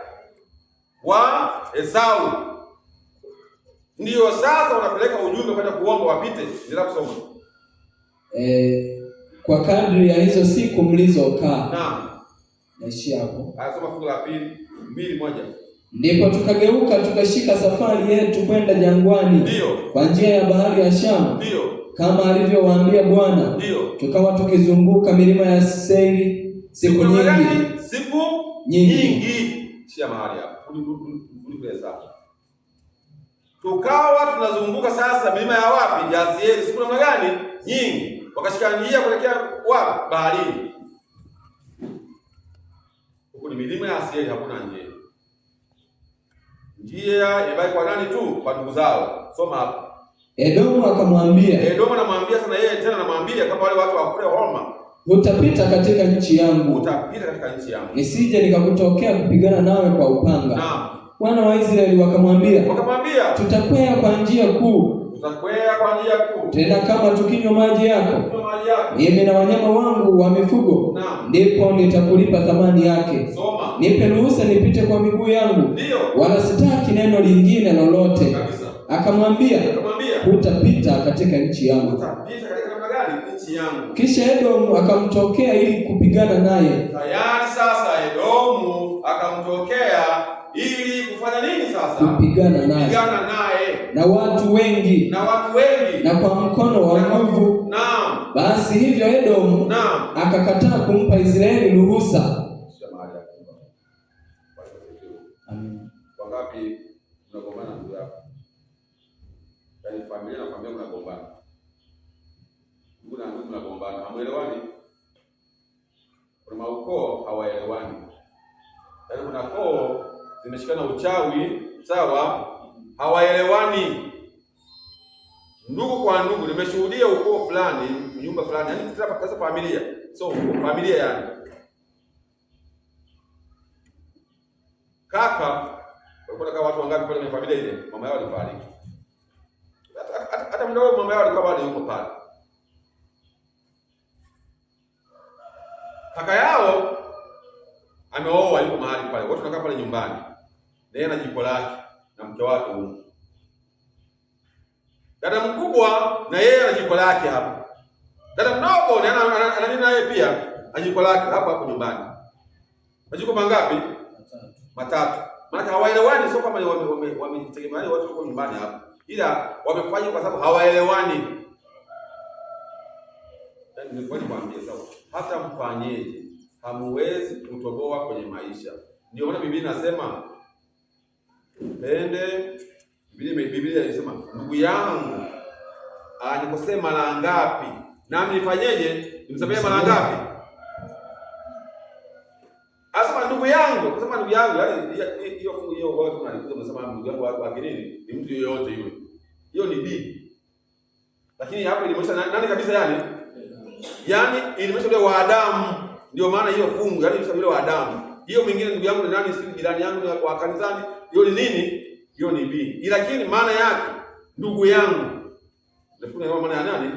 Wa Esau. Ndio sasa unapeleka ujumbe kwenda kuomba wapite. Ndio kusoma. Kwa kadri ya hizo siku mlizokaa. Naam. Naishi hapo. Soma fungu la 2:1. Ndipo tukageuka tukashika safari yetu kwenda jangwani. Ndio. Kwa njia ya bahari ya Shamu. Ndio. Kama alivyowaambia Bwana. Ndio. Tukawa tukizunguka milima ya Seiri siku nyingi. Siku nyingi. Shia mahali hapo. Ulipesa. Tukawa tunazunguka sasa milima ya wapi? Ya Seiri. Siku namna gani? Nyingi. Wakashika njia kuelekea wapi? Baharini. Huko ni milima ya Seiri, hakuna njia. Njia ibaki kwa nani tu? Kwa ndugu zao. Soma hapo. Edomu akamwambia. Edomu anamwambia sana yeye tena anamwambia kama wale watu wa kule Horma. Utapita katika nchi yangu. Utapita katika nchi yangu. Nisije nikakutokea kupigana nawe kwa upanga. Naam. Wana wa Israeli wakamwambia. Tutakwea kwa njia kuu. Tutakwea kwa njia kuu. Tena kama tukinywa maji yako. Mimi na wanyama wangu wa mifugo. Naam. Ndipo nitakulipa thamani yake. Soma. Nipe ruhusa nipite kwa miguu yangu. Ndio. Wala sitaki neno lingine lolote. Kabisa. Akamwambia, hutapita katika nchi yangu. Utapita katika namna gani? Nchi yangu. Kisha Edomu akamtokea ili kupigana naye. Tayari sasa Edomu akamtokea ili kufanya nini sasa? Kupigana naye. Kupigana naye. Na watu wengi. Na kwa mkono wa nguvu. Naam. Basi hivyo Edomu. Naam. Akakataa kumpa Israeli ruhusa. Amen. Wangapi mnagombana ndugu yako? Yaani familia na familia mnagombana. Ndugu na ndugu mnagombana, hamuelewani. Kuna maukoo hawaelewani. Yaani kuna koo zimeshikana uchawi, sawa? Hawaelewani. Ndugu kwa ndugu, nimeshuhudia ukoo fulani, nyumba fulani, yaani sasa familia. So, familia yani. Kaka, walikuwa kama watu wangapi pale kwenye familia ile? Mama yao alifariki. Hata mdogo mama yao alikuwa bado yuko pale. Kaka yao ameoa, yuko mahali pale. Watu wanakaa pale nyumbani. Yeye na jiko lake na mke wake huko. Dada mkubwa na yeye ana jiko lake hapo. Dada mdogo ana nini naye pia? Ana jiko lake hapo nyumbani. Majiko mangapi? Matatu. Maana hawaelewani, sio kama wamejitegemea watu wako nyumbani hapo. Ila wamefanya kwa sababu hawaelewani. Yaani nilikuwa nikwambia sawa. Hata mfanyeje, hamuwezi kutoboa kwenye maisha. Ndio maana Biblia inasema Biblia inasema ndugu yangu anikosea mara ngapi? Nami nifanyeje? Nimsamehe mara ngapi? Asema ndugu yangu, kusema ndugu yangu, yaani hiyo watu tunalikuza msema ndugu yangu wa kinini? Ni mtu yoyote yule. Hiyo ni bibi. Lakini hapo ilimaanisha nani kabisa yani? Yaani ilimisha ule wa Adamu. Ndio maana hiyo fungu, yaani ilimisha ule wa Adamu. Hiyo mwingine ndugu yangu ni nani, si jirani yangu wa kanisani, hiyo ni nini? Hiyo ni B. Lakini maana yake ndugu yangu. Ndio maana ya nani?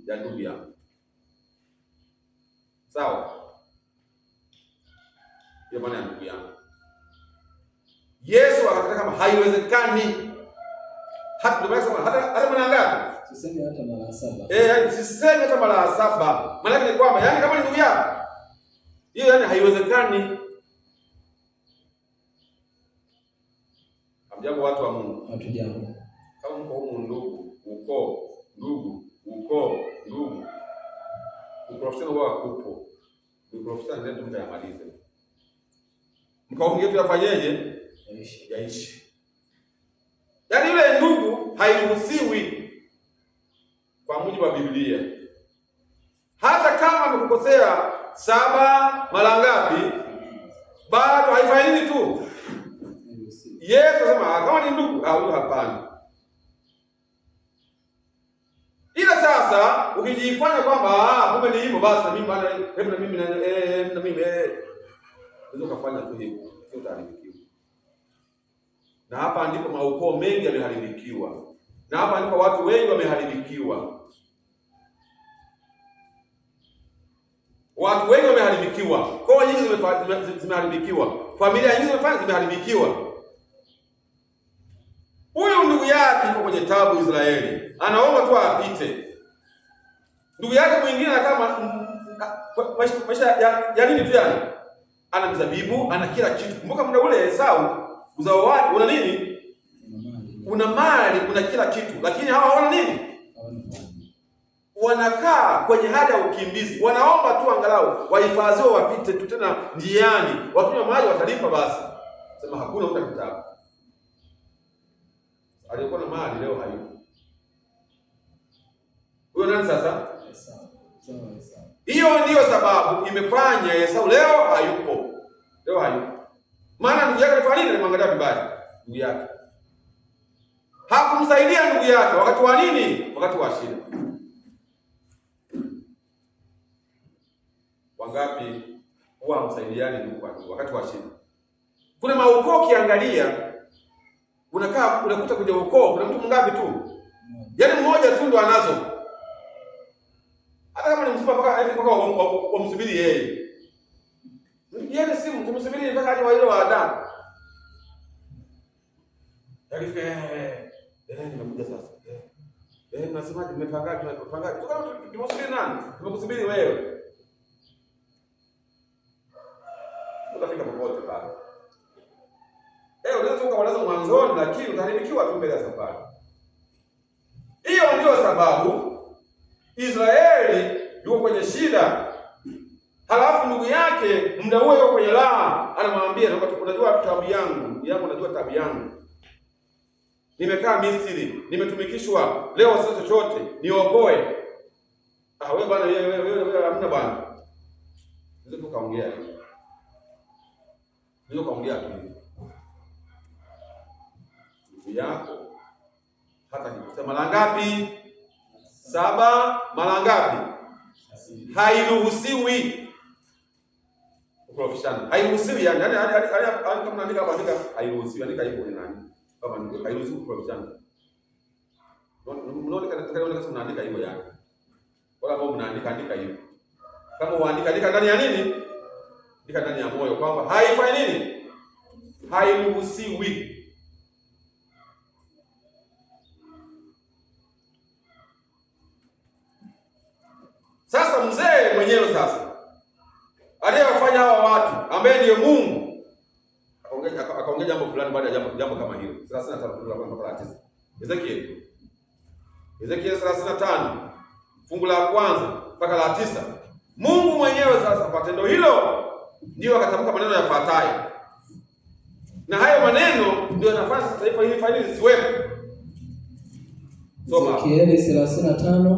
Ya ndugu yangu. Sawa? Hiyo maana ya ndugu yangu. Yesu akataka kama haiwezekani. Hata mara ngapi? Sisemi hata mara 7. Yaani sisemi hata mara 7. Maana yake ni kwamba yaani kama ni ndugu yako, hiyo yaani haiwezekani. Hamjambo watu wa Mungu. Hatujambo. Kama mko huko ndugu, ndugu. Uprofessional wao kupo. Uprofessional ndio mtayamaliza. Mkaongea tu yafanyeje? Yaishi. Yaani yule ndugu hairuhusiwi kwa mujibu wa Biblia. Hata kama amekukosea 7 mara ngapi, bado haifanyi nini tu. Yesu anasema kama ni ndugu, huyo hapana. Ila sasa ukijifanya kwamba kumbe ni hivyo basi mimi bana na mimi unaweza kufanya tu hivyo, sio utaharibikiwa. Na hapa ndipo maukoo mengi yameharibikiwa. Na hapa ndipo watu wengi wameharibikiwa. Watu wengi wameharibikiwa. Koo nyingi zimeharibikiwa. Familia nyingi zimeharibikiwa. Huyu ndugu yake yuko kwenye tabu Israeli. Anaomba tu apite. Ndugu yake mwingine kama maisha ya nini tu yani? Ana mzabibu, ana kila kitu. Kumbuka muda ule Esau, uzao wake una nini? Una mali, una kila kitu. Lakini hawa hawana nini? Wanakaa kwenye hali ya ukimbizi. Wanaomba tu angalau wahifadhiwe wapite tu tena njiani. Wakinywa maji watalipa basi. Sema hakuna utakitabu. Alikuwa na mali leo hayupo. Huyo nani sasa? Esau. Hiyo ndiyo sababu imefanya Esau leo hayupo. Maana ndugu yake alifanya nini? Alimwangalia vibaya ndugu yake. Hakumsaidia ndugu yake wakati wa nini? Wakati wa shida. Wangapi huwa hamsaidiani ndugu wakati wa shida? Kuna maukoo kiangalia, unakuta kwenye ukoo kuna mtu mngapi tu? Yaani mmoja tu ndo anazo. Hata kama ni msiba mpaka wamsubiri yeye. Yeye si mtu msubiri mpaka aje wa ile wa Adamu. Nimekuja sasa. Mnasemaje, mmepangaje? Tumesubiri nani? Tumekusubiri wewe. Utafika popote pale. Unaweza ukaanza mwanzoni lakini utaharibikiwa tu mbele ya safari. Hiyo ndio sababu Israeli yuko kwenye shida. Halafu ndugu yake muda huo yuko kwenye raha, anamwambia unajua tabu yangu, unajua tabu yangu. Nimekaa Misri, nimetumikishwa, leo sasa chochote, niokoe. Wewe bwana wewe hamna bwana. Ndio tukaongea hivi. Ndio kaongea tu hivi. Ndugu yako hata nikisema mara ngapi? 7 mara ngapi? Hairuhusiwi. Uprofessional. Hairuhusiwi yani kama naandika hapa andika hairuhusiwi, andika hivyo ni nani? Kama ni hairuhusiwi uprofessional. Mnaona kama mnaandika hivyo yani. Wala kama mnaandika hivyo. Kama uandika ndani ya nini? Andika ndani ya moyo kwamba haifai nini? Hairuhusiwi. Sasa mzee mwenyewe sasa aliyewafanya hawa watu ambaye ndiye Mungu akaongea jambo fulani baada ya jambo kama hilo. 35 fungu la kwanza mpaka la 9. Ezekiel 35 fungu la kwanza mpaka la 9. Mungu mwenyewe sasa kwa tendo hilo ndio akatamka maneno yafuatayo. Na hayo maneno ndio yanafanya sasa taifa hili faili lisiwepo. Soma. Ezekiel 35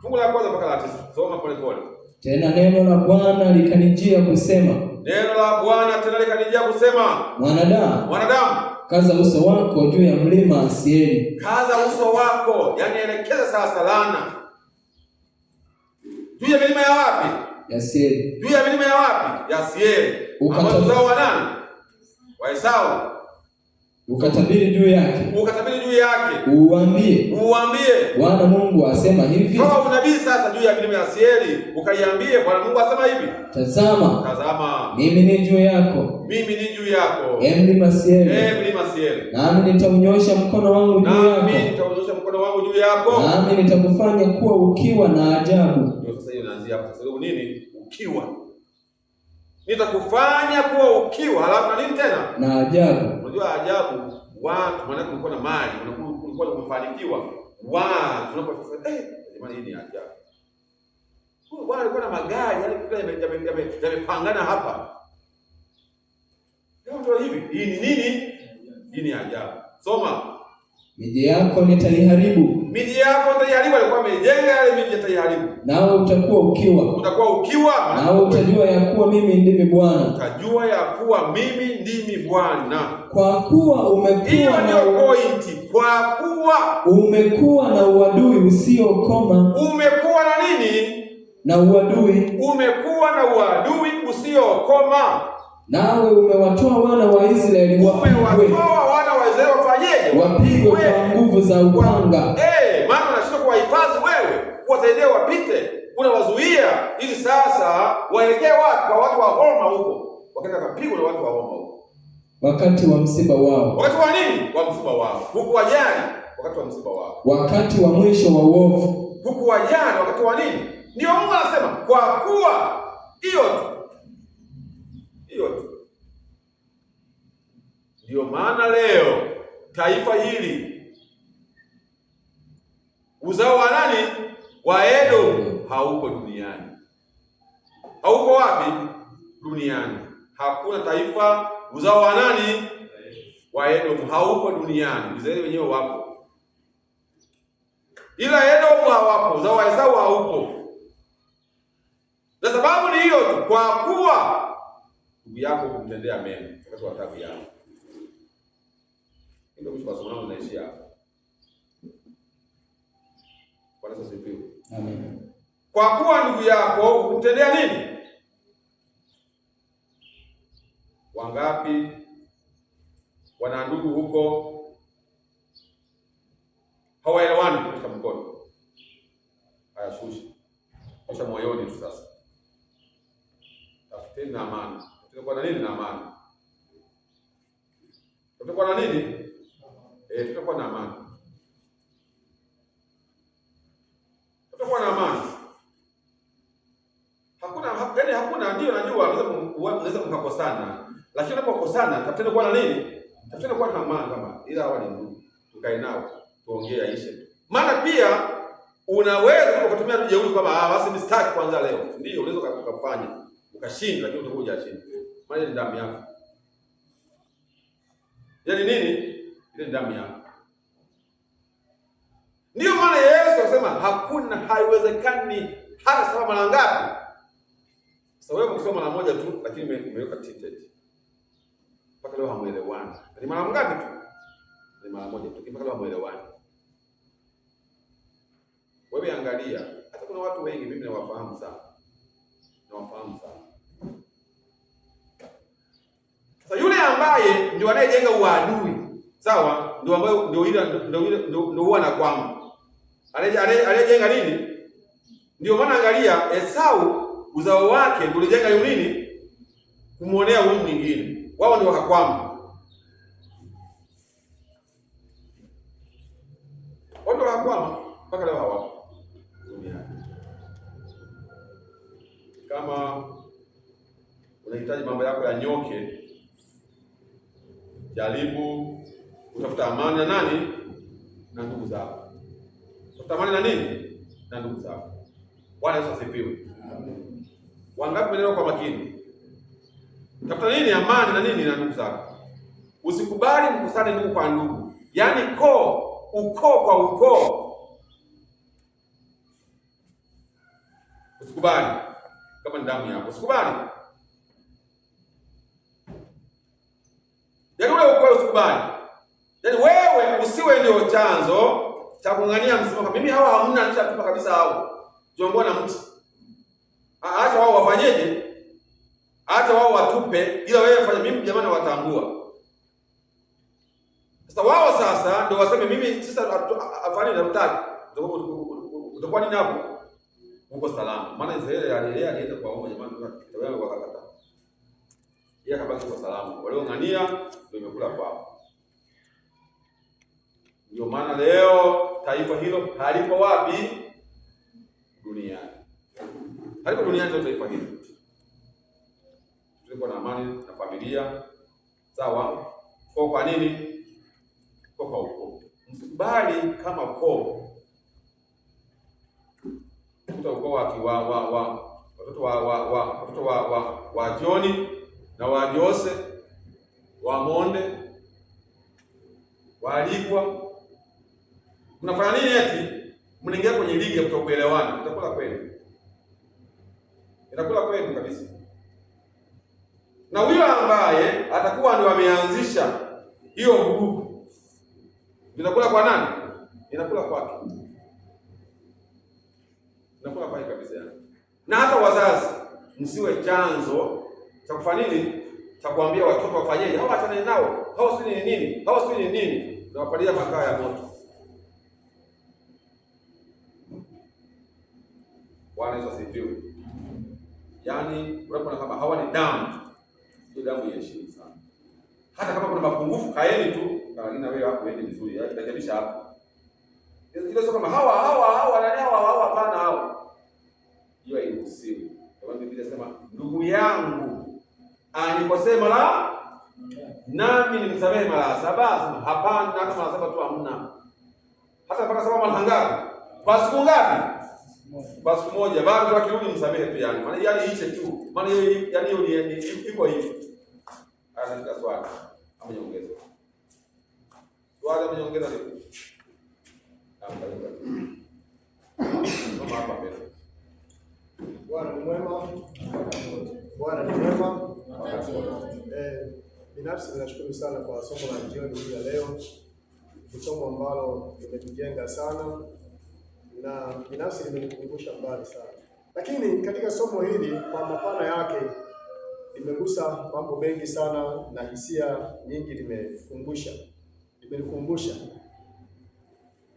fungu la kwanza mpaka la 9. Soma pole pole. Tena neno la Bwana likanijia kusema. Neno la Bwana tena likanijia kusema. Mwanadamu, kaza uso wako juu ya mlima Seiri. Kaza uso wako, yani elekeza sasa laana. Juu ya milima ya wapi? Ya Seiri. Juu ya milima ya wapi? Ya Seiri. Ambao uzao wa nani? Wa Esau. Ukatabiri juu yake. Ukatabiri juu yake. Uambie. Bwana Mungu asema hivi. Toa unabii sasa juu ya milima ya Seiri. Ukaiambie Bwana Mungu asema hivi. Tazama. Mimi ni juu yako. Mlima Seiri. Mlima Seiri. Nami nitaunyosha mkono wangu juu yako. Nami nitakufanya kuwa ukiwa na ajabu. Ndio sasa hiyo inaanzia hapo. Sababu nini? Ukiwa. Nitakufanya kuwa ukiwa, halafu na nini tena? Na ajabu. Unajua ajabu, watu maana kulikuwa na mali, kulikuwa umefanikiwa. Watu tunaposema jamani, hii ni ajabu. Huyu bwana alikuwa na magari, yani yamepangana hapa. Ndio hivi. Hii ni nini? Hii ni ajabu. Soma. Miji yako nitaiharibu. Alikuwa amejenga yale miji ataiharibu. Nawe utakuwa ukiwa. Nawe utajua ya kuwa mimi ndimi Bwana. Kwa kuwa umekuwa na uadui usiokoma. Umekuwa na nini? Na uadui. Umekuwa na uadui usiokoma. Nawe umewatoa wana wa Israeli wapigwe kwa nguvu za upanga. Maana unashindwa kuwahifadhi wewe, kuwasaidia wapite, unawazuia ili sasa waelekee wapi? Kwa watu wa Homa huko. Wakaenda kapigwa na watu wa Homa huko. Wakati wa msiba wao. Wakati wa nini? Wa msiba wao. Huku wajani wakati wa msiba wao. Wakati wa mwisho wa uovu. Huku wajani wakati wa nini? Ndio Mungu anasema kwa kuwa hiyo tu. Ndio maana leo taifa hili uzao wa nani? Wa Edomu hauko duniani. Hauko wapi? Duniani. Hakuna taifa uzao wa nani? Wa Edomu hauko duniani. Israeli wenyewe wapo. Ila Edomu hawapo, uzao wa Esau haupo. Na sababu ni hiyo tu, kwa kuwa ndugu yako kumtendea mema wakati wa taabu yako. Ndio kwa sababu tunaishi hapa. Bwana asifiwe. Amen. Kwa kuwa ndugu yako kumtendea nini? Wangapi wana ndugu huko hawaelewani katika mkono? Haya, shusha moyoni tu sasa. Tafuteni na amani. Tutakuwa na nini na amani? Tutakuwa na nini? Tutakuwa na amani. Tutakuwa na amani. Hakuna ndio najua mnaweza mkakosana. Lakini unapokosana tafuteni kuwa na nini? Tafuteni kuwa na amani kama ila hawa ni ndugu. Tukae nao, tuongee aishe. Maana pia unaweza kutumia jeuri kwamba basi mistaki kwanza leo. Ndio unaweza ukafanya. Ukashinda lakini utakuja chini. Maana ni damu yako. Yaani nini? Ile damu yako. Ndio maana Yesu anasema hakuna, haiwezekani hata sema mara ngapi? Sasa wewe ukisema mara moja tu lakini umeweka tinted. Mpaka leo hamuelewani. Ni mara ngapi tu? Ni mara moja tu. Mpaka leo hamuelewani. Wewe angalia, hata kuna watu wengi mimi nawafahamu sana. Sasa yule ambaye ndio anayejenga uadui, sawa? Ndio ambaye ndio huwa anakwama. Anayejenga nini? Ndio maana angalia Esau uzao wake ndio ulijenga nini? Kumuonea huyu mwingine. Wao ndio wakakwama. Wao ndio wakakwama mpaka leo hawapo duniani. Kama unahitaji mambo yako yanyoke, jaribu utafuta amani na nani? Na ndugu zako. Utafuta amani na nini? Na ndugu zako. Bwana Yesu asifiwe. Amen. Wangapi mnaelewa kwa makini? Tafuta nini? Amani na nini? Na ndugu zako. Usikubali mkusane ndugu kwa ndugu. Yaani ukoo kwa ukoo. Usikubali. Kama ni damu yako. Usikubali. Yaani ule ukoo usikubali. Yaani wewe usiwe ndio chanzo cha kung'ania msimamo. Mimi hawa hamna nitatupa kabisa hao. Jombo na mti. wafanyeje? Hata wao watupe, ila wewe fanya, mimi jamani watambua. Sasa wao sasa ndio waseme mimi sasa afanye na mtaki. Utakuwa nini hapo? Uko salama. Maana Israeli alienda kwa wao jamani, wao wakakataa. Yeye akabaki kwa salama. Waliong'ania ndio imekula kwao. Ndio maana leo taifa hilo halipo wapi? Duniani. Halipo duniani ndio taifa hilo. Tuko na amani na familia. Sawa? Kwa nini? Kwa ukoo. Msikubali kama ukoo. Ukoo wa Joni na wa Jose, wa Monde, waalikwa. Mnafanya nini eti? Mnaingia kwenye ligi ya kutokuelewana. Itakula kwenu. Itakula kwenu kabisa. Na huyo ambaye atakuwa ndio ameanzisha hiyo vuguvu, inakula kwa nani? Inakula kwake. Inakula kwake kabisa yani. Na hata wazazi msiwe chanzo cha kufanya nini? Cha kuambia watoto wafanyeje? Hao achane nao. Hao si nini? Hao si nini? Na wapalia makaa ya moto. Bwana Yesu asifiwe. Yaani unapoona kama hawa ni damu, hiyo damu ya heshima sana. Hata kama kuna mapungufu kaeni tu, lakini wewe hapo uende vizuri, rekebisha hapo. Ile sio kama hawa nani hawa hapana hao. Hiyo hairuhusiwi. Kwa Biblia inasema ndugu yangu anikosea mara nami nimsamehe mara 7. Hapana, hata mara 7 tu hamna. Hata mpaka 7 mara ngapi? Kwa siku ngapi? Kwa siku moja. Bado akirudi msamehe tu yani. Maana yani iche tu. Maana hiyo yani hiyo ni iko hivi. Ana swali. Amenyongeza. Swali amenyongeza nini? Kama hapa mbele. Bwana ni mwema. Bwana ni mwema. Binafsi ninashukuru sana kwa somo la jioni hii ya leo. Ni somo ambalo limetujenga sana na binafsi limenikumbusha mbali sana. Lakini katika somo hili kwa mapana yake limegusa mambo mengi sana na hisia nyingi limenikumbusha.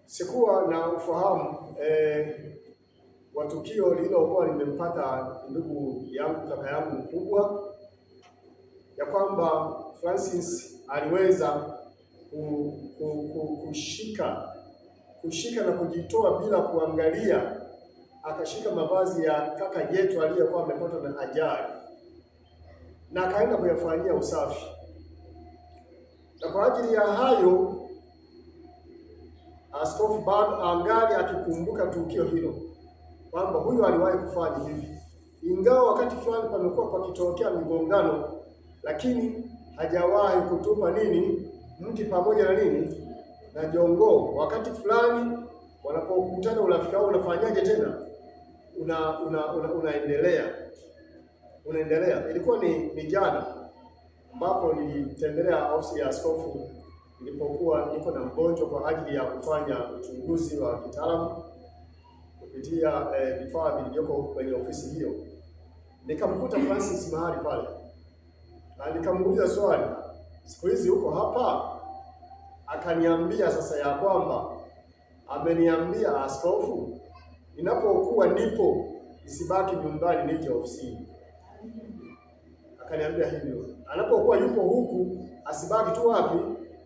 Sikuwa na ufahamu wa tukio lililokuwa limempata ndugu yangu, kaka yangu mkubwa, ya kwamba Francis aliweza kushika na kujitoa bila kuangalia, akashika mavazi ya kaka yetu aliyekuwa amepatwa na ajali na akaenda kuyafanyia usafi. Na kwa ajili ya hayo askofu bado angali akikumbuka tukio hilo, kwamba huyu aliwahi kufanya hivi, ingawa wakati fulani pamekuwa pakitokea migongano, lakini hajawahi kutupa mti pamoja na jongoo. Wakati fulani wanapokutana, urafiki wao unafanyaje tena? Unaendelea. Ilikuwa ni jana ambapo nilitembelea ofisi ya askofu nilipokuwa niko na mgonjwa kwa ajili ya kufanya uchunguzi wa kitaalamu kupitia vifaa vilivyoko kwenye ofisi hiyo. Nikamkuta Francis mahali pale. Na nikamuuliza swali, siku hizi uko hapa? Akaniambia sasa ya kwamba ameniambia askofu, ninapokuwa nipo nisibaki nyumbani nije ofisini. Akaniambia hivyo. Anapokuwa yupo huku asibaki tu wapi?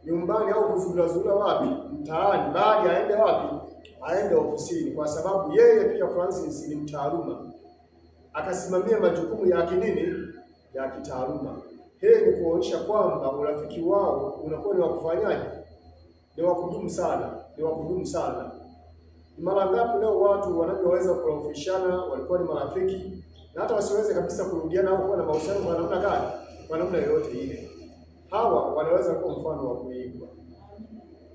Nyumbani au kuzulazula wapi? Mtaani, bali aende wapi? Aende ofisini, kwa sababu yeye pia Francis ni mtaaluma. Akasimamia majukumu ya ya kitaaluma. Hii ni kuonyesha kwamba urafiki wao unakuwa ni wa kufanyaje? Ni wa kudumu sana. Ni mara ngapi leo watu wanavyoweza kurofishana walikuwa ni marafiki na hata wasiweze kabisa kurudiana au kuwa na mahusiano kwa namna gani? Kwa namna yoyote ile. Hawa wanaweza kuwa mfano wa kuigwa.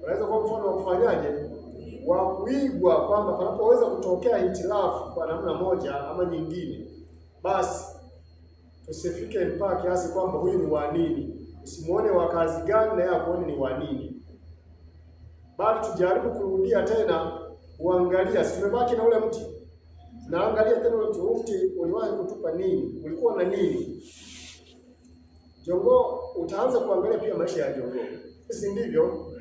Wanaweza kuwa mfano wa kufanyaje? Wa kuigwa, kwamba panapoweza kutokea hitilafu kwa namna moja ama nyingine, basi tusifike mpaka kiasi kwamba huyu ni wa nini, usimuone wa kazi gani na yeye akuone ni wa nini, bali tujaribu kurudia tena, uangalia, si tumebaki na ule mti, naangalia tena ule mti uliwahi kutupa ulitupa nini? Ulikuwa na nini? Jongoo utaanza kuangalia pia maisha ya jongoo, si ndivyo?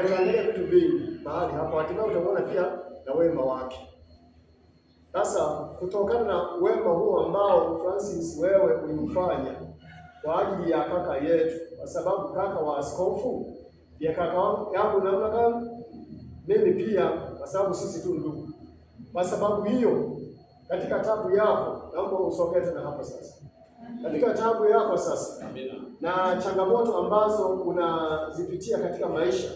Utaangalia vitu vingi mahali hapo, hatimaye utaona pia na wema wake. Sasa kutokana na wema huo ambao Francis wewe ulimfanya kwa ajili ya kaka yetu, kwa sababu kaka wa askofu ya kaka yangu namna gani, mimi pia, kwa sababu sisi tu ndugu. Kwa sababu hiyo, katika tabu yako, naomba usogee tena hapa sasa. Katika tabu yako sasa, na changamoto ambazo unazipitia katika maisha,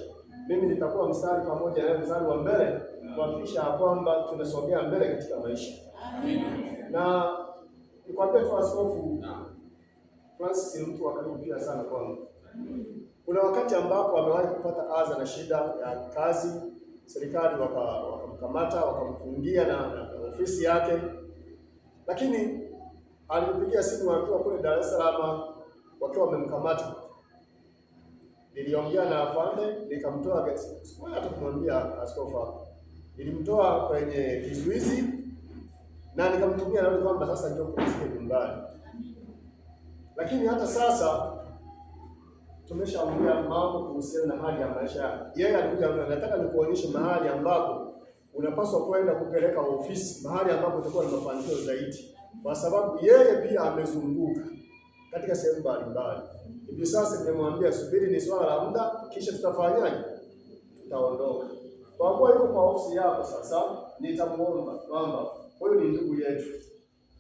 mimi nitakuwa mstari pamoja na mstari wa mbele kuhakikisha kwamba tunasogea mbele katika maisha. Na nikwambia tu askofu Francis ni mtu wa karibu pia sana kwangu. Kuna wakati ambapo amewahi kupata adha na shida ya kazi, serikali wakamkamata, wakamfungia na ofisi yake, lakini alinipigia simu akiwa kule Dar es Salaam wakiwa wamemkamata. Niliongea na afande, nikamtoa hata kumwambia askofu hapo. Nilimtoa kwenye kizuizi na nikamtumia nauli kwamba sasa ndio kupumzika nyumbani. Lakini hata sasa tumeshaongea mambo kuhusiana na hali ya maisha yake. Yeye alikuja, nataka nikuonyeshe mahali ambapo unapaswa kwenda kupeleka ofisi, mahali ambapo utakuwa na mafanikio zaidi, kwa sababu yeye pia amezunguka katika sehemu mbalimbali. Hivi sasa nimemwambia subiri, ni swala la muda, kisha tutafanyaje? Tutaondoka. Kwa kuwa yuko kwa ofisi yako sasa, nitamuomba kwamba huyu ni ndugu yetu,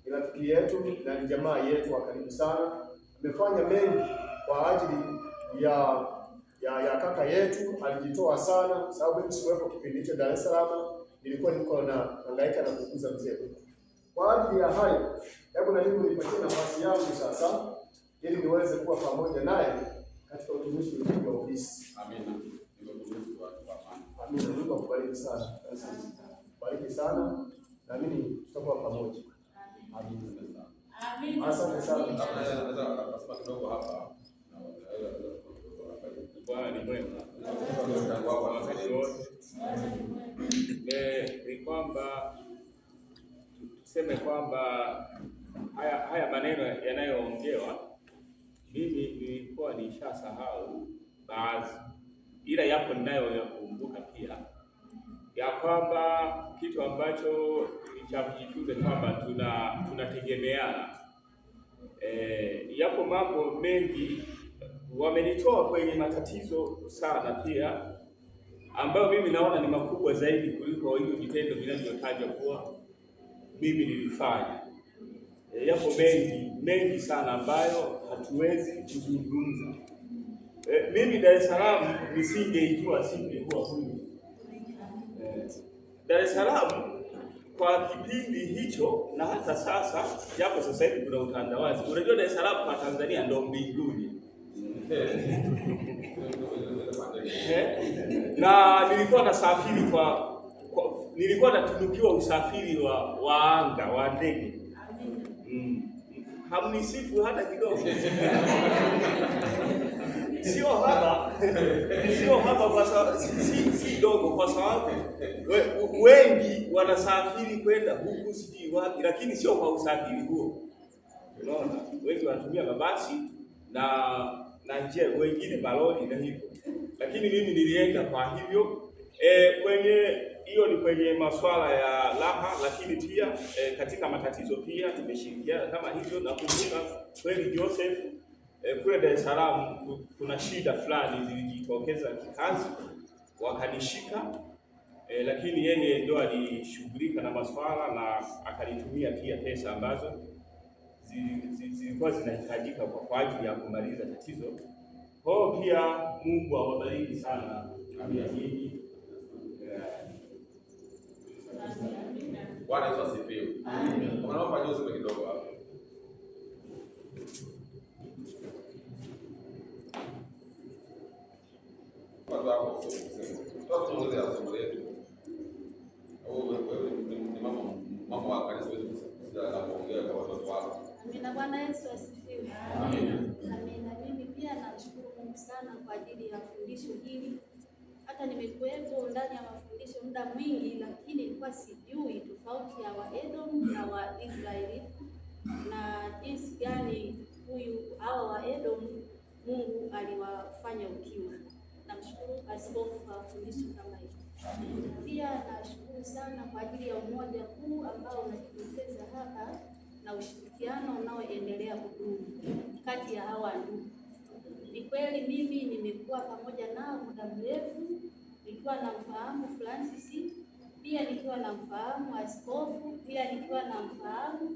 ni rafiki yetu na ni jamaa yetu wa karibu sana. Amefanya mengi kwa ajili ya kaka yetu, alijitoa sana, sababu mimi siwepo kipindi hicho Dar es Salaam, nilikuwa niko na hangaika na kukuza mzee. Kwa ajili ya hayo, hebu na mimi nipatie nafasi yangu sasa ili niweze kuwa pamoja naye katika utumishi wa ofisi. Amina. Amina. Mungu akubariki sana. Bariki sana. Na mimi tutakuwa pamoja. Amina. Amina. Asante sana. Nasema kidogo hapa. Bwana ni mwema. Ni kwamba tuseme kwamba haya maneno yanayoongewa, mimi nilikuwa nishasahau baadhi, ila yapo ninayoyakumbuka pia, ya kwamba kitu ambacho nilichojifunza kwamba tunategemeana. Yapo mambo mengi wamenitoa kwenye matatizo sana pia, ambayo mimi naona ni makubwa zaidi kuliko hivyo vitendo vinavyotajwa kuwa mimi nilifanya. Yapo mengi sana ambayo hatuwezi kuzungumza. Mimi Dar es Salaam nisingekuwa huyu. Dar es Salaam kwa kipindi hicho na hata sasa, japo sasa hivi kuna utandawazi. Unajua Dar es Salaam kwa Tanzania ndio mbinguni. Na nilikuwa nasafiri nilikuwa natunukiwa usafiri wa anga wa ndege. Hamnisifu hata kidogo. Sio hapa kwa sababu si dogo, kwa sababu wengi wanasafiri kwenda huku sijui wapi, lakini sio kwa usafiri huo. Unaona, wengi wanatumia mabasi na njia, wengine baloni na hivyo, lakini mimi nilienda kwa hivyo. Hiyo ni kwenye masuala ya raha, lakini pia katika matatizo pia tumeshirikiana kama hivyo. Nakumbuka kweli Joseph, kule Dar es Salaam kuna shida fulani zilijitokeza kikazi, wakanishika, lakini yeye ndo alishughulika na masuala na akanitumia pia pesa ambazo zilikuwa zinahitajika kwa ajili ya kumaliza tatizo. Kwa hiyo pia Mungu awabariki sana nyinyi. Bwana Yesu asifiwe. Kama naomba Joseph kidogo hapo. Tunaongezea somo letu. Wewe ni mama wa kanisa, wewe usijala kuongea kwa watoto wako. Amina. Bwana Yesu asifiwe. Amina. Amina. Mimi pia namshukuru Mungu sana kwa ajili ya fundisho hili. Hata nimekuwepo ndani ya mafundisho muda mwingi, lakini nilikuwa sijui tofauti ya Waedom na Waisraeli. hawa wa Edomu Mungu aliwafanya ukiwa. Namshukuru askofu kwa fundisho kama hili. Pia nashukuru sana kwa ajili ya umoja huu ambao unajitokeza hapa na ushirikiano unaoendelea kudumu kati ya hawa ndugu. Ni kweli mimi nimekuwa pamoja nao muda mrefu, nikiwa namfahamu Francis, pia nikiwa namfahamu askofu, pia nikiwa namfahamu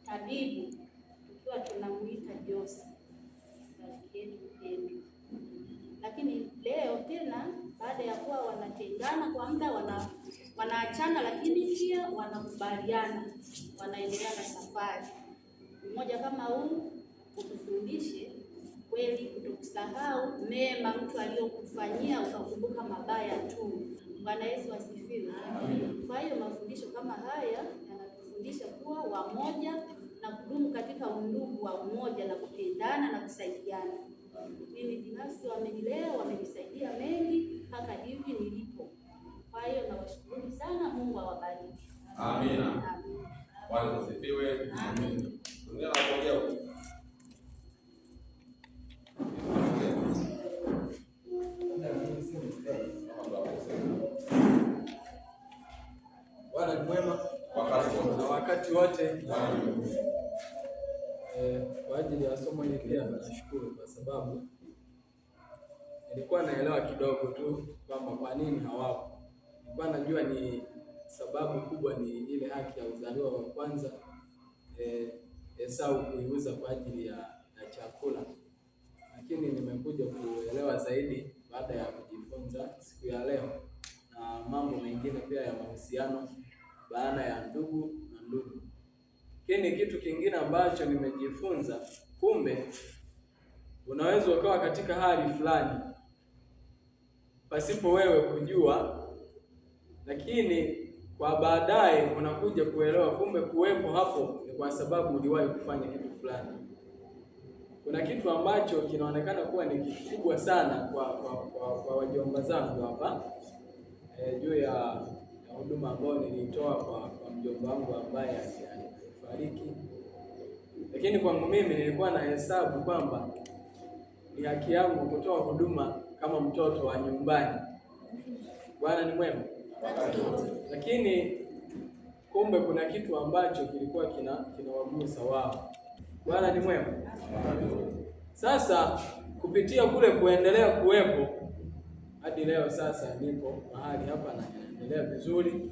tabibu, tukiwa tunamuita Jose, rafiki yetu mpendwa. Lakini leo tena baada ya kuwa wanatengana kwa muda, wanaachana, lakini pia wanakubaliana, wanaendelea na safari. Mmoja kama huu utufundishe kweli kutokusahau mema mtu aliyokufanyia ukakumbuka mabaya tu. Bwana Yesu asifiwe. Kwa hiyo mafundisho kama haya yanatufundisha kuwa wamoja na kudumu katika undugu wa umoja na kupendana na kusaidiana. Mimi binafsi wamenilea, wamenisaidia mengi mpaka hivi nilipo. Kwa hiyo nawashukuru sana, Mungu awabariki. Amina. Bwana asifiwe. Amina. Bwana ni mwema na wakati wote. Kwa ajili ya somo hili pia nashukuru, kwa sababu nilikuwa naelewa kidogo tu kwamba kwa nini hawapo. Nilikuwa najua ni sababu kubwa ni ile haki ya uzaliwa wa kwanza, Esau kuiuza kwa ajili ya chakula, lakini nimekuja kuelewa zaidi baada ya kujifunza siku ya leo na mambo mengine pia ya mahusiano baina ya ndugu na ndugu. Lakini kitu kingine ambacho nimejifunza, kumbe unaweza ukawa katika hali fulani pasipo wewe kujua, lakini kwa baadaye unakuja kuelewa kumbe kuwepo hapo ni kwa sababu uliwahi kufanya kitu fulani. Kuna kitu ambacho kinaonekana kuwa ni kikubwa sana kwa wajomba zangu hapa juu ya huduma ambayo nilitoa kwa mjomba wangu ambaye alifariki. Lakini kwangu mimi nilikuwa na hesabu kwamba ni haki yangu kutoa huduma kama mtoto wa nyumbani. Bwana ni mwema. Lakini kumbe kuna kitu ambacho kilikuwa kinawagusa wao. Bwana ni mwema. Sasa kupitia kule kuendelea kuwepo hadi leo sasa nipo mahali hapa na naendelea vizuri,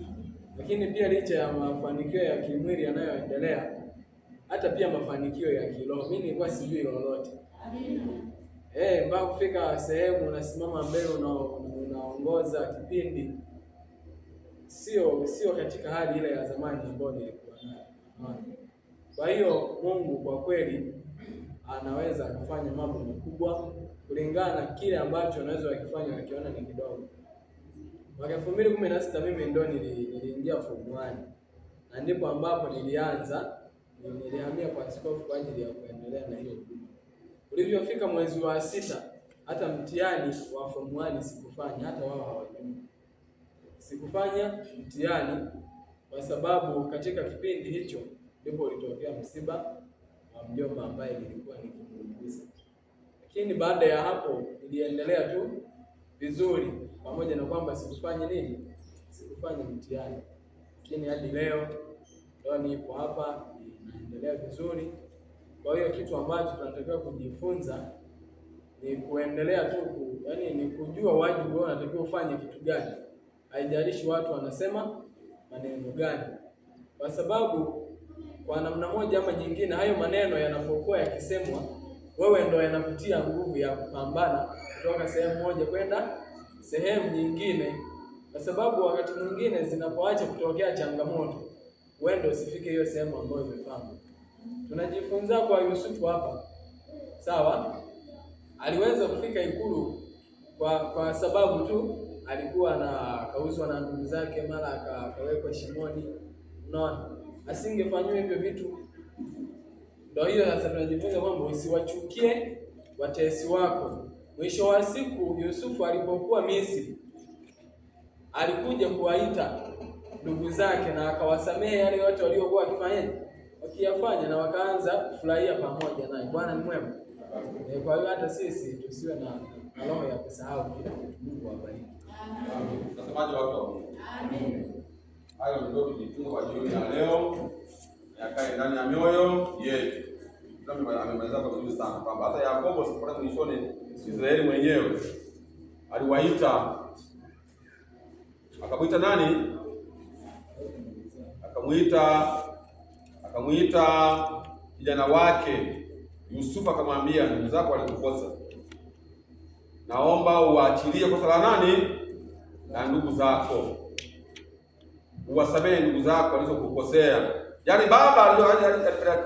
lakini pia licha ya mafanikio ya kimwili yanayoendelea, hata pia mafanikio ya kiroho mimi nilikuwa sijui lolote. Mpaka kufika sehemu unasimama mbele unaongoza kipindi, sio katika hali ile ya zamani ambayo nilikuwa nayo. Kwa hiyo Mungu kwa kweli anaweza kufanya mambo makubwa kulingana na kile ambacho unaweza kufanya ukiona ni kidogo. Mwaka 2016 mimi ndo niliingia form 1 na ndipo ambapo nilihamia kwa askofu kwa ajili ya kuendelea na hiyo huduma. Ulivyofika mwezi wa 6 hata mtihani wa form 1 sikufanya, hata wao hawajui. Sikufanya mtihani kwa sababu katika kipindi hicho ndipo ulitokea msiba wa mjomba ambaye nilikuwa nikimuuguza. Lakini baada ya hapo niliendelea tu vizuri, pamoja na kwamba sikufanya mtihani. Lakini hadi leo ndio nipo hapa, naendelea vizuri. Kwa hiyo kitu ambacho tunatakiwa kujifunza ni kuendelea tu ni kujua wajibu wao, unatakiwa ufanye kitu gani. Haijalishi watu wanasema maneno gani. Kwa sababu kwa namna moja ama nyingine hayo maneno yanapokuwa yakisemwa, wewe ndio yanakutia nguvu ya kupambana kutoka sehemu moja kwenda sehemu nyingine. Kwa sababu wakati mwingine zinapoacha kutokea changamoto, wewe ndio usifike hiyo sehemu ambayo umepanga. Tunajifunza kwa Yusufu hapa. Sawa? Aliweza kufika ikulu kwa sababu tu alikuwa kauzwa na ndugu zake, mara akawekwa shimoni. Unaona? Asingefanywa hivyo vitu. Ndio hiyo sasa tunajifunza kwamba usiwachukie watesi wako. Mwisho wa siku Yusufu alipokuwa Misri, alikuja kuwaita ndugu zake na akawasamehe yale yote waliokuwa wakiyafanya na wakaanza kufurahia pamoja naye. Bwana ni mwema. Kwa hiyo hata sisi tusiwe na roho ya kusahau kila kitu. Mungu awabariki. Nasemaje watu wa Mungu? Amen. Hayo ndio tujifunze kwa jioni ya leo. Yakae ndani ya mioyo yetu. Amemaliza kwa vizuri sana kwamba hata Yakobo sipata mwishoni Israeli mwenyewe aliwaita, akamwita nani? Akamwita kijana wake Yusufu, akamwambia ndugu zako walikukosa, naomba uachilie kosa la nani? Na ndugu zako, uwasamehe ndugu zako walizokukosea. Yaani baba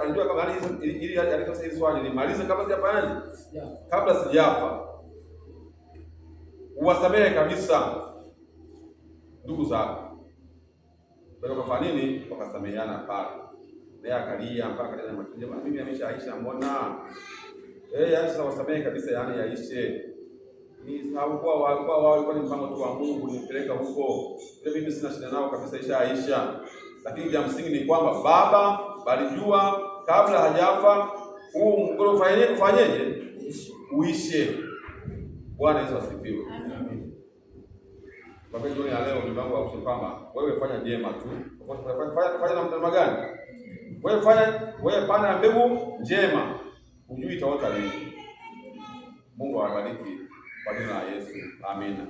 alijua kama ili alikosa hili swali nimalize kabla sijafanya, kabla sijafa, uwasamehe kabisa ndugu zako. Kwa kufanya nini? Wakasameheana pale. Naye akalia mpaka akalia machozi, mimi ameshaisha mbona? Yaani sasa wasamehe kabisa, yaani yaishe. Ni hawakuwa walikuwa ni mpango tu wa Mungu nipeleka huko. Mimi sina shida nao kabisa, ishaisha. Lakini vya msingi ni kwamba baba balijua kabla hajafa huu mgogoro ufanyeje? Uishe. Bwana Yesu asifiwe. Amen. Kwa hiyo jioni ya leo ni mambo ya kwamba wewe fanya jema tu. Fanya namna gani? Wewe pana mbegu njema. Hujui itaota lini. Mungu awabariki kwa jina la Yesu. Amina.